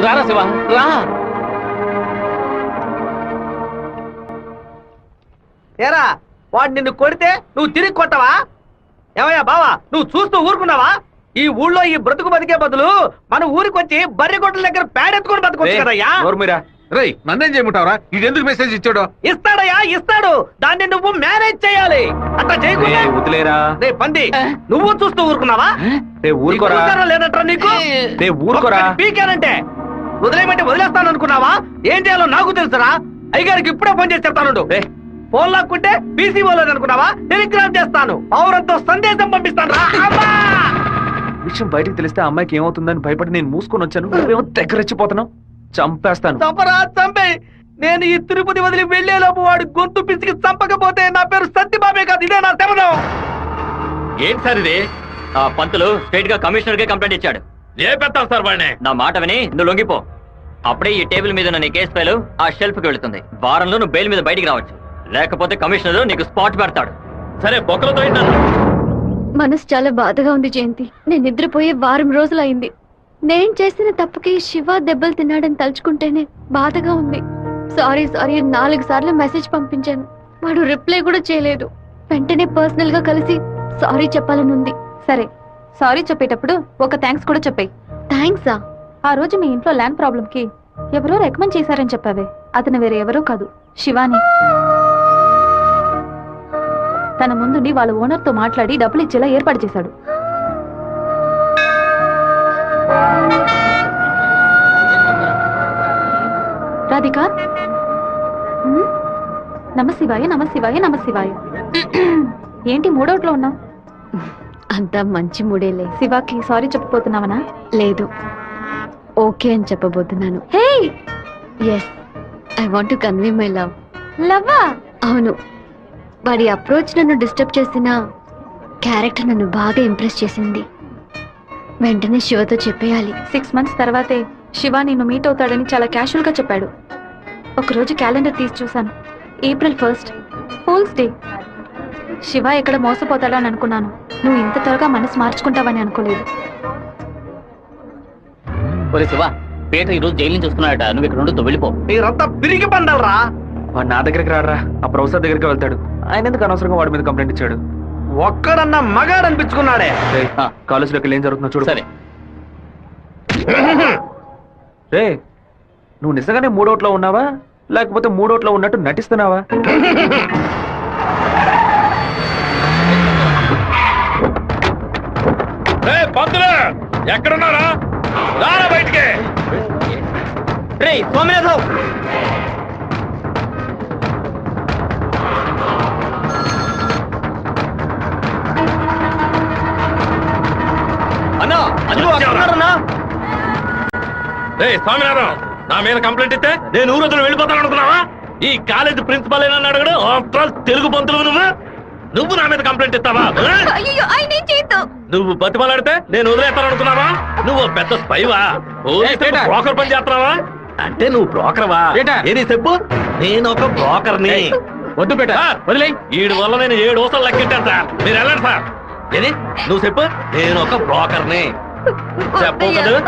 [SPEAKER 10] రారా శివ రా.
[SPEAKER 4] ఏరా వాడు నిన్ను కొడితే నువ్వు తిరిగి కొట్టవా? ఏమయ్యా బావా, నువ్వు చూస్తూ ఊరుకున్నావా? ఈ ఊళ్ళో ఈ బ్రతుకు బతికే బదులు మన ఊరికి వచ్చి బర్రె కొట్టల దగ్గర పేడెత్తుకొని బతకొచ్చు కదయ్యా.
[SPEAKER 5] రేయ్, నన్నేం చేయమంటావరా? ఇది ఎందుకు మెసేజ్ ఇచ్చాడు?
[SPEAKER 4] ఇస్తాడయ్యా, ఇస్తాడు. దాన్ని నువ్వు మేనేజ్ చేయాలి. అట్లా చేయకుండా
[SPEAKER 2] వదిలేరా.
[SPEAKER 4] రే పంది, నువ్వు చూస్తూ ఊరుకున్నావా?
[SPEAKER 2] ఊరుకోరా.
[SPEAKER 4] లేదంటరా నీకు?
[SPEAKER 2] ఊరుకోరా.
[SPEAKER 4] పీకేనంటే వదిలేమంటే వదిలేస్తాను అనుకున్నావా? ఏం చేయాలో నాకు తెలుసురా. అయ్యగారికి ఇప్పుడే ఫోన్ చేసి చెప్తాను. ఫోన్ లాక్కుంటే పీసీ పోలేదు అనుకున్నావా? టెలిగ్రామ్ చేస్తాను. పౌరంతో సందేశం పంపిస్తాను రా.
[SPEAKER 2] విషయం బయటకు తెలిస్తే అమ్మాయికి ఏమవుతుందని భయపడి నేను మూసుకొని వచ్చాను. నువ్వేమో దగ్గరెచ్చిపోతున్నావు. చంపేస్తాను.
[SPEAKER 4] చంపరా, చంపే. నేను ఈ తిరుపతి వదిలి వెళ్లేలోపు వాడు గొంతు పిసికి చంపకపోతే నా పేరు సత్యబాబే కాదు. ఇదే నా శపథం.
[SPEAKER 10] ఏంటి సార్ ఇది? ఆ పంతులు స్ట్రైట్ గా కమిషనర్ కే కంప్లైంట్ ఇచ్చాడు.
[SPEAKER 4] లేపెత్తాను సార్ వాడిని.
[SPEAKER 10] నా మాట విని నువ్వు లొంగిపో. అప్పుడే ఈ టేబుల్ మీద ఉన్న నీ కేసు ఫైలు ఆ షెల్ఫ్ కి వెళుతుంది. వారంలో నువ్వు బెయిల్ మీద బయటికి రావచ్చు. లేకపోతే కమిషనర్ నీకు స్పాట్ పెడతాడు.
[SPEAKER 4] సరే బొక్కలతో
[SPEAKER 14] మనసు చాలా బాధగా ఉంది జయంతి. నేను నిద్రపోయే వారం రోజులైంది. నేను చేసిన తప్పుకి శివ దెబ్బలు తిన్నాడని తలుచుకుంటేనే బాధగా ఉంది. సారీ 4 సార్లు మెసేజ్ పంపించాను. వాడు రిప్లై కూడా చేయలేదు. వెంటనే పర్సనల్ గా కలిసి సారీ చెప్పాలనుంది.
[SPEAKER 3] సరే, సారీ చెప్పేటప్పుడు ఒక థ్యాంక్స్ కూడా చెప్పాయి.
[SPEAKER 14] థ్యాంక్సా?
[SPEAKER 3] ఆ రోజు మీ ఇంట్లో ల్యాండ్ ప్రాబ్లం కి ఎవరో రికమెండ్ చేశారని చెప్పావే, అతను వేరే ఎవరో కాదు, శివాని. తన ముందుండి వాళ్ళ ఓనర్ తో మాట్లాడి డబ్బులు ఇచ్చేలా ఏర్పాటు చేశాడు. రాధిక, నమశివాయ నమశివాయ నమశివాయ. ఏంటి మూడౌట్లో ఉన్నావు?
[SPEAKER 14] అంతా మంచి మూడేలే.
[SPEAKER 3] శివాకి సారీ చెప్పబోతున్నావనా?
[SPEAKER 14] లేదు, ఓకే అని చెప్పబోతున్నాను.
[SPEAKER 3] Hey,
[SPEAKER 14] yes, I want to convey my love.
[SPEAKER 3] లవ్వా?
[SPEAKER 14] అవును. వాడి అప్రోచ్ నన్ను డిస్టర్బ్ చేసిన క్యారెక్టర్ నన్ను బాగా ఇంప్రెస్ చేసింది. వెంటనే శివతో చెప్పేయాలి.
[SPEAKER 3] 6 months తర్వాతే శివ నిన్ను మీట్ అవుతాడని చాలా క్యాషువల్ గా చెప్పాడు. ఒకరోజు క్యాలెండర్ తీసి చూశాను. April 1st fools day. Shiva ఎక్కడ మోసపోతాడని అనుకున్నాను. నువ్వు ఇంత త్వరగా మనసు మార్చుకుంటావని అనుకోలేదు.
[SPEAKER 10] శివ పేట ఈ రోజు జైలు నుంచి వస్తున్నాడట. నువ్వు ఇక్కడ నుండి వెళ్ళిపో.
[SPEAKER 4] మీరంతా పిరికి పండాలరా.
[SPEAKER 2] వాడు నా దగ్గరికి రాడరా, ఆ ప్రొఫెసర్ దగ్గరికి వెళ్తాడు. ఆయన ఎందుకు అనవసరంగా వాడి మీద కంప్లైంట్ ఇచ్చాడు?
[SPEAKER 4] ఒక్కడన్నా మగాడు అనిపించుకున్నాడే.
[SPEAKER 2] కాలేజీలోకి వెళ్ళి ఏం జరుగుతుందో చూడు.
[SPEAKER 10] సరే.
[SPEAKER 2] రే, నువ్వు నిజంగానే మూడోట్లో ఉన్నావా లేకపోతే మూడోట్లో ఉన్నట్టు నటిస్తున్నావా?
[SPEAKER 8] పంతులు ఎక్కడున్నారా? రారా బయటికి.
[SPEAKER 4] రే సోమనాథం,
[SPEAKER 10] అన్నా అందులో అన్నారన్నా.
[SPEAKER 8] రే స్వామినారాయణ, నా మీద కంప్లైంట్ ఇస్తే నేను ఊరొద్దులు వెళ్ళిపోతాను అనుకున్నావా? ఈ కాలేజ్ ప్రిన్సిపల్ ఏనా అడగడు? తెలుగు పంతులు నువ్వు నా మీద కంప్లైంట్ ఇస్తావా? నువ్వు బతిమలాడితే నేను వదిలేస్తాను అనుకున్నావా? నువ్వు పెద్ద స్పైవా? బ్రోకర్ పని చేస్తున్నావా? అంటే నువ్వు బ్రోకర్వా? ఏది చెప్పు. నేను ఒక బ్రోకర్ని.
[SPEAKER 13] వద్దు పేట, వదిలే.
[SPEAKER 8] వీడి వల్ల నేను 7 ఊసలు లెక్కెట్టాను సార్. మీరు వెళ్ళండి సార్. ఏది నువ్వు చెప్పు. నేను ఒక బ్రోకర్ని చెప్పు కదా.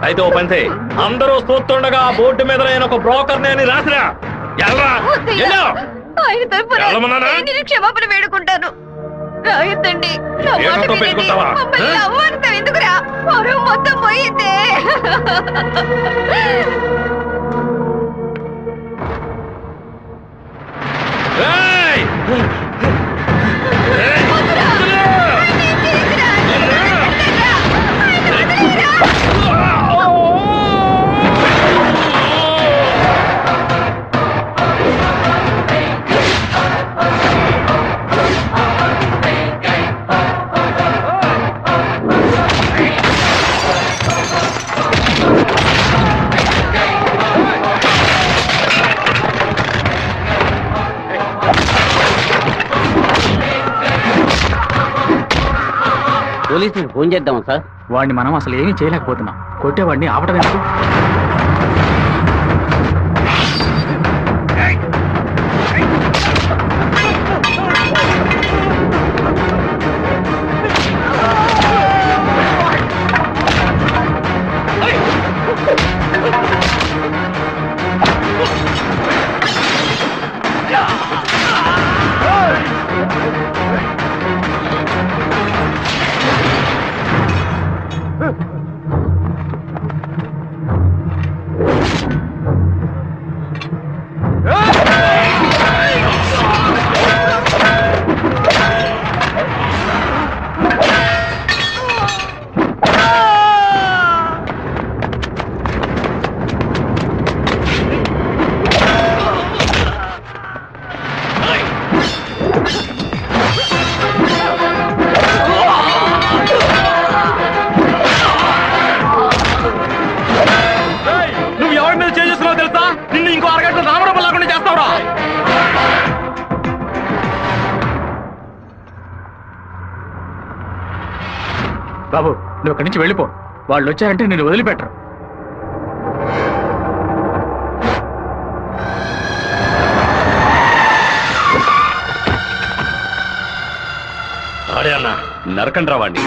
[SPEAKER 8] అయితే ఓ పని చేయి, అందరూ చూస్తుండగా బోర్డు మీద నేను ఒక బ్రోకర్ని అని రాసిరా.
[SPEAKER 3] క్షమాపణ వేడుకుంటాను. రాయొద్దండి.
[SPEAKER 8] పెట్టుకుంటావా?
[SPEAKER 3] ఎందుకురా మొత్తం పోయిందే.
[SPEAKER 10] పోలీసులకు ఫోన్ చేద్దామా సార్?
[SPEAKER 13] వాడిని మనం అసలు ఏమీ చేయలేకపోతున్నాం. కొట్టేవాడిని ఆపటం ఎందుకు? బాబు, నువ్వు అక్కడి నుంచి వెళ్ళిపో. వాళ్ళు వచ్చారంటే నేను వదిలిపెట్టరు.
[SPEAKER 6] ఆడే అన్న నరకండి రావండి.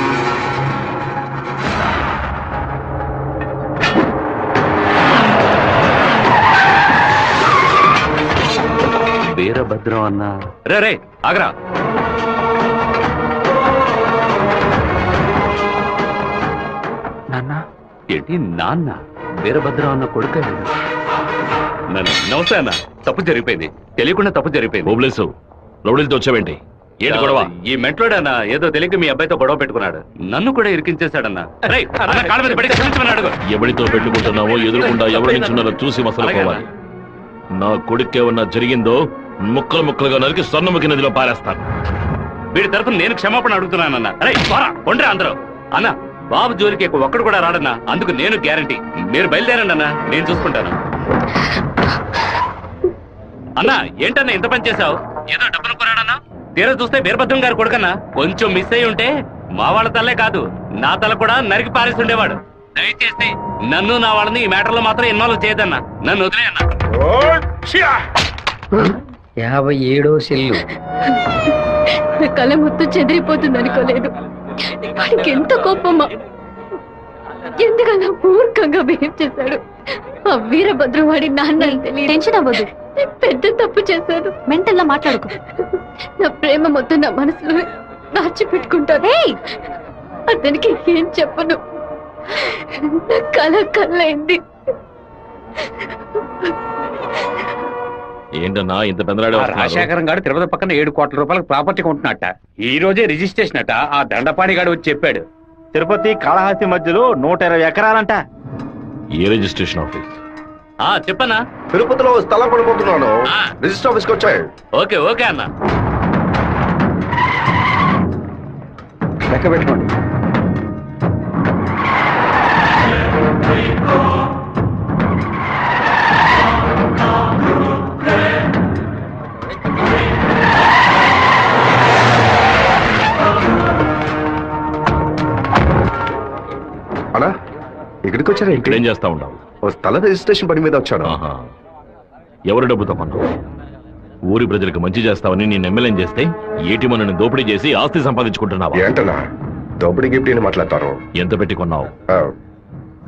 [SPEAKER 6] వీరభద్రం అన్న. రే రే ఆగరా.
[SPEAKER 2] నాన్న
[SPEAKER 6] ఏంటి నాన్న? వీరభద్రం అన్న కొడుకు. నమస్తే అన్న. తప్పు జరిగిపోయింది, తెలియకుండా తప్పు జరిగిపోయింది.
[SPEAKER 8] ఓబ్లేసు, రౌడీలతో వచ్చావేంటి? ఏంటి గొడవ?
[SPEAKER 6] ఈ మెంట్లోడన్న ఏదో తెలియక మీ అబ్బాయితో గొడవ పెట్టుకున్నాడు. నన్ను కూడా ఇరికించేశాడన్న.
[SPEAKER 8] ఎవరితో పెట్టుకుంటున్నావో ఎదురుకుండా ఎవరు నిల్చున్నారో చూసి మసలుకోవాలి. నా కొడుకేమన్నా జరిగిందో ముక్కలు ముక్కలుగా నరికి స్వర్ణముఖి నదిలో పారేస్తాను.
[SPEAKER 6] వీడి తరఫున నేను క్షమాపణ అడుగుతున్నానన్న. కొండ్రా అందరూ. అన్న బాబు జోలికి ఒక్కడు కూడా రాడన్నా, అందుకు నేను గ్యారంటీ. మీరు బయలుదేరండి అన్న, నేను చూసుకుంటాను. అన్నా ఏంటన్నా ఇంత పని చేశావు? ఏదో డబ్బులు కొరాడన్నా, తీరా చూస్తే వీరభద్రం గారు కొడుకన్నా. కొంచెం మిస్ అయి ఉంటే మా వాళ్ళ తల్లే కాదు నా తల కూడా నరికి పారేసి ఉండేవాడు. దయచేసి నన్ను నా వాళ్ళని ఈ మ్యాటర్ లో మాత్రం ఇన్వాల్వ్ చేయదన్నా. నన్ను వదిలేయన్నా.
[SPEAKER 15] 57వ సెల్లు.
[SPEAKER 14] నా కళ మొత్తం చెదిరిపోతుంది అనుకోలేదు. వాడికి ఎంత కోపమా, ఎందుకలా మూర్ఖంగా బిహేవ్ చేశాడు. ఆ వీరభద్రం వాడి నాన్న
[SPEAKER 3] టెన్షన్ అవ్వదు,
[SPEAKER 14] పెద్ద తప్పు చేశాడు.
[SPEAKER 3] మెంటల్లా మాట్లాడుకో.
[SPEAKER 14] నా ప్రేమ మొత్తం నా మనసులో దాచిపెట్టుకుంటాను. అతనికి ఏం చెప్పను. నా కళ కళ్ళైంది.
[SPEAKER 8] ఏంటన్నా ఇంత పెద్దలాడే
[SPEAKER 13] రాజశేఖరం గారు తిరుపతి పక్కన 7 కోట్ల రూపాయలకు ప్రాపర్టీ కొంటున్నట్ట. ఈ రోజే రిజిస్ట్రేషన్ అట. ఆ దండపాణి గారు వచ్చి చెప్పాడు.
[SPEAKER 4] తిరుపతి కాళహస్తి మధ్యలో 120 ఎకరాలంట.
[SPEAKER 8] ఏ రిజిస్ట్రేషన్ ఆఫీస్?
[SPEAKER 6] చెప్పన్నా.
[SPEAKER 7] తిరుపతిలో స్థలం కొనుక్కుంటున్నాను. రిజిస్టర్ ఆఫీస్కి వచ్చాయి.
[SPEAKER 6] ఓకే ఓకే అన్న.
[SPEAKER 4] లెక్క పెట్టుకోండి.
[SPEAKER 7] అలా ఇక్కడికి వచ్చారా?
[SPEAKER 8] ఇక్కడేం చేస్తా ఉంటావు?
[SPEAKER 7] ఓ స్థల రిజిస్ట్రేషన్ పని మీద వచ్చాను.
[SPEAKER 8] ఎవరి డబ్బుతో కొన్నావు? ఊరి ప్రజలకు మంచి చేస్తావని నేను ఎమ్మెల్యేని చేస్తే ఏటి మనని దోపిడీ చేసి ఆస్తి సంపాదించుకుంటున్నావా?
[SPEAKER 7] ఏంటన్నా దోపిడీ గిఫ్ట్ అని మాట్లాడతారు?
[SPEAKER 8] ఎంత పెట్టి కొన్నావు?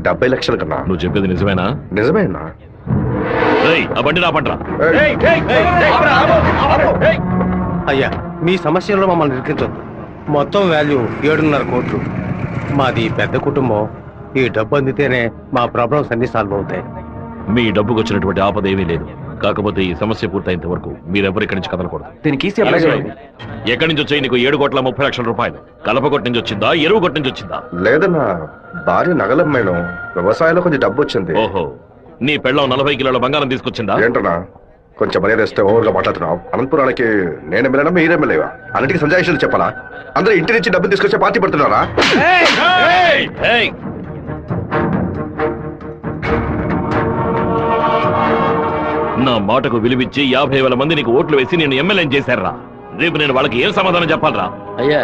[SPEAKER 7] 70 లక్షల కన్నా.
[SPEAKER 8] నువ్వు చెప్పేది నిజమేనా?
[SPEAKER 7] నిజమేనా?
[SPEAKER 8] ఆ బండి నా పంటరా.
[SPEAKER 4] అయ్యా, మీ సమస్యల్లో మమ్మల్ని ఇరికించొద్దు. మొత్తం వాల్యూ 7.5 కోట్లు. మాది పెద్ద కుటుంబం. ఈ డబ్బు అందితేనే మా ప్రాబ్లమ్స్ అన్ని సాల్వ్ అవుతాయి.
[SPEAKER 8] మీ డబ్బుకు వచ్చినటువంటి ఆపద ఏమీ లేదు. కాకపోతే ఈ సమస్య పూర్తయినంత వరకు మీరెవరు ఇక్కడి నుంచి కదలకూడదు.
[SPEAKER 2] దీనికి
[SPEAKER 8] ఎక్కడి నుంచి వచ్చాయి నీకు 7,30,00,000 రూపాయలు? కలపగొట్టు నుంచి వచ్చిందా, ఎరువు కొట్టు నుంచి వచ్చిందా?
[SPEAKER 7] లేదన్నా, భార్య నగలమ్మేను. వ్యవసాయంలో కొంచెం డబ్బు వచ్చింది.
[SPEAKER 8] ఓహో, నీ పెళ్ళం 40 కిలోల బంగారం తీసుకొచ్చిందా?
[SPEAKER 7] ఏంటన్నా కొంచెం మర్యాద ఇస్తే ఓవర్గా మాట్లాడుతున్నావు. అనంతపురానికి నేను ఎమ్మెల్యేనా, మీరే ఎమ్మెల్యేవా? అన్నిటికీ సంజాయిషులు చెప్పాలా? అందరూ ఇంటి నుంచి డబ్బులు తీసుకొచ్చే పార్టీ పడుతున్నారా?
[SPEAKER 8] నా మాటకు విలువిచ్చి 50,000 మంది నీకు ఓట్లు వేసి నేను ఎమ్మెల్యేని చేశారా? రేపు నేను వాళ్ళకి ఏం సమాధానం చెప్పాలరా?
[SPEAKER 15] అయ్యా,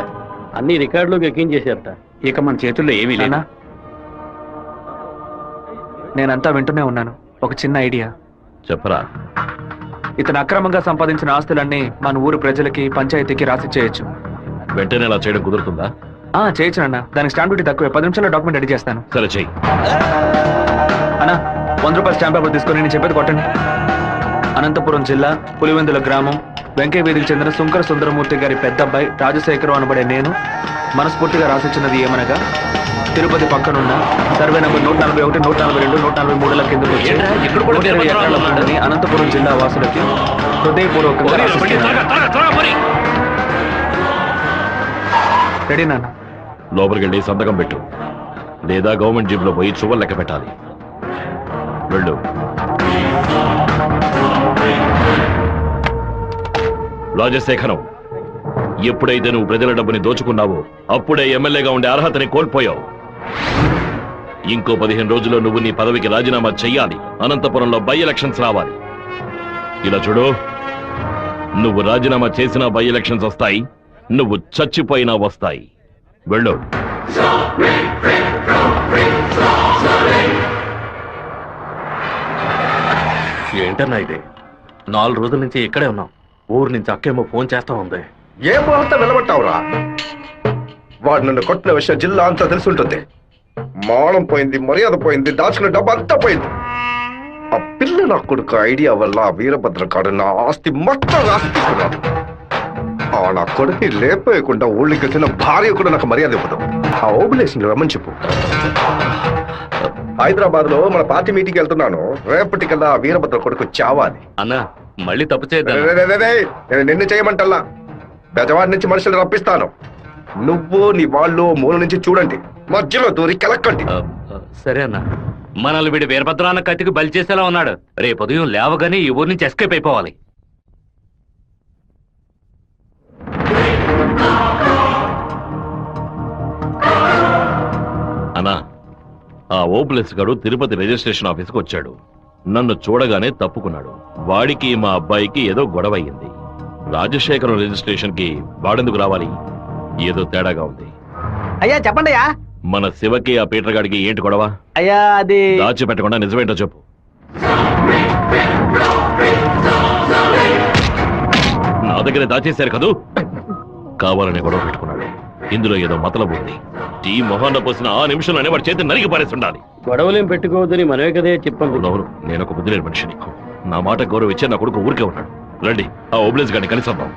[SPEAKER 15] అన్ని రికార్డులోకి ఎక్కించేశారట.
[SPEAKER 13] ఇక మన చేతుల్లో ఏమీ లేనా?
[SPEAKER 2] నేనంతా వింటూనే ఉన్నాను. ఒక చిన్న ఐడియా
[SPEAKER 8] చెప్పరా.
[SPEAKER 2] ఇతను అక్రమంగా సంపాదించిన ఆస్తులన్నీ మన ఊరు ప్రజలకి, పంచాయతీకి రాసి చేయొచ్చు.
[SPEAKER 8] వెంటనే అలా చేయడం కుదురుతుందా?
[SPEAKER 2] చేయొచ్చు అన్న. దానికి స్టాంప్ డ్యూటీ తక్కువే. 10 నిమిషాల్లో డాక్యుమెంట్ రెడీ చేస్తాను.
[SPEAKER 8] సరే చెయ్యి
[SPEAKER 2] అన్నా. 100 రూపాయల స్టాంప్ పేపర్ తీసుకొని నేను చెప్పేది కొట్టండి. అనంతపురం జిల్లా పులివెందుల గ్రామం వెంకయ్య వీధికి చెందిన శుంకర సుందరమూర్తి గారి పెద్ద అబ్బాయి రాజశేఖరం అనబడే నేను మనస్ఫూర్తిగా రాసిచ్చినది ఏమనగా, తిరుపతి పక్కనున్న సర్వే నంబర్ 141, 142, 143 కిందకు వచ్చి 120 ఎకరాల భూమిని అనంతపురం జిల్లా వాసులకి హృదయపూర్వకంగా రెడీ నాన్న.
[SPEAKER 8] లోపలికి వెళ్ళి సంతకం పెట్టు, లేదా గవర్నమెంట్ జీప్ లో పోయి చువ్వలు లెక్క పెట్టాలి. వెళ్ళు. రాజశేఖరం, ఎప్పుడైతే నువ్వు ప్రజల డబ్బుని దోచుకున్నావో అప్పుడే ఎమ్మెల్యేగా ఉండే అర్హతని కోల్పోయావు. ఇంకో 15 రోజుల్లో నువ్వు నీ పదవికి రాజీనామా చెయ్యాలి. అనంతపురంలో బై ఎలక్షన్స్ రావాలి. ఇలా చూడు, నువ్వు రాజీనామా చేసినా బై ఎలక్షన్స్ వస్తాయి, నువ్వు చచ్చిపోయినా వస్తాయి. వెళ్ళు.
[SPEAKER 6] ఏంటన్నా ఇది? 4 రోజుల నుంచి ఇక్కడే ఉన్నాం. ఊరు నుంచి అక్కేమో ఫోన్ చేస్తా ఉంది.
[SPEAKER 7] ఏ మొహంతా నిలబట్టావురా? వాడు నన్ను కొట్టిన విషయం జిల్లా అంతా తెలుసుంటుంది. మానం పోయింది, మర్యాద పోయింది, దాచుకున్న డబ్బు అంతా పోయింది. ఆ పిల్ల నా కొడుకు ఐడియా వల్ల ఆ వీరభద్ర కాడు నా ఆస్తి మొత్తం రాసిస్తున్నాడు. ఆ నా కొడుకుని లేపేయకుండా ఊళ్ళకి వచ్చిన భార్య కూడా నాకు మర్యాద ఇవ్వదు. ఆ ఓబులేషన్ రమ్మని చెప్పు. హైదరాబాద్ లో మన పార్టీ మీటింగ్ వెళ్తున్నాను. రేపటికల్లా ఆ వీరభద్ర కొడుకు చావాలి.
[SPEAKER 6] అన్నా, మళ్ళీ తప్పు చేద్దాం.
[SPEAKER 7] నేను నిన్ను చేయమంటల్లా, బెజవాడి నుంచి మనుషులు రప్పిస్తాను. నువ్వు నీ వాళ్ళు మూల నుంచి చూడండి, మధ్యలో దూరి కెలక్కండి.
[SPEAKER 6] సరే అన్న. మనల్ని వీడి వీరభద్రాన్న కత్తికి బలి చేసేలా ఉన్నాడు. రేపు ఉదయం లేవగానే ఈ ఊరి నుంచి ఎస్కేప్ అయిపోవాలి.
[SPEAKER 8] అన్నా, ఆ ఓపులెస్ గాడు తిరుపతి రిజిస్ట్రేషన్ ఆఫీస్కి వచ్చాడు. నన్ను చూడగానే తప్పుకున్నాడు. వాడికి మా అబ్బాయికి ఏదో గొడవ అయ్యింది. రాజశేఖరం రిజిస్ట్రేషన్ కి వాడెందుకు రావాలి? ఏదో తేడాగా ఉంది.
[SPEAKER 4] అయ్యా చెప్పండి అయ్యా,
[SPEAKER 8] మన శివకి ఆ పీటర్ గాడికి ఏంటి గొడవ?
[SPEAKER 4] అయ్యా అది
[SPEAKER 8] దాచిపెట్టకుండా నిజమేంటో చెప్పు. నా దగ్గర దాచేశారు కదూ, కావాలని గొడవ పెట్టుకున్నాడు. ఇందులో ఏదో మతలబు ఉంది. టీ మొహాన్న పోసిన ఆ నిమిషంలోనే వాడి చేతి నరికి పారేస్తుండాలి.
[SPEAKER 15] గొడవలేం పెట్టుకోవద్దని మనమే కదే చెప్పండి.
[SPEAKER 8] అవును, నేను ఒక బుద్ధి లేని మనిషిని. నా మాట గౌరవ ఇచ్చే నా కొడుకు ఊరికే ఉన్నాడు. రండి ఆ ఓబ్లేజ్ గారిని కలిసొద్దాం.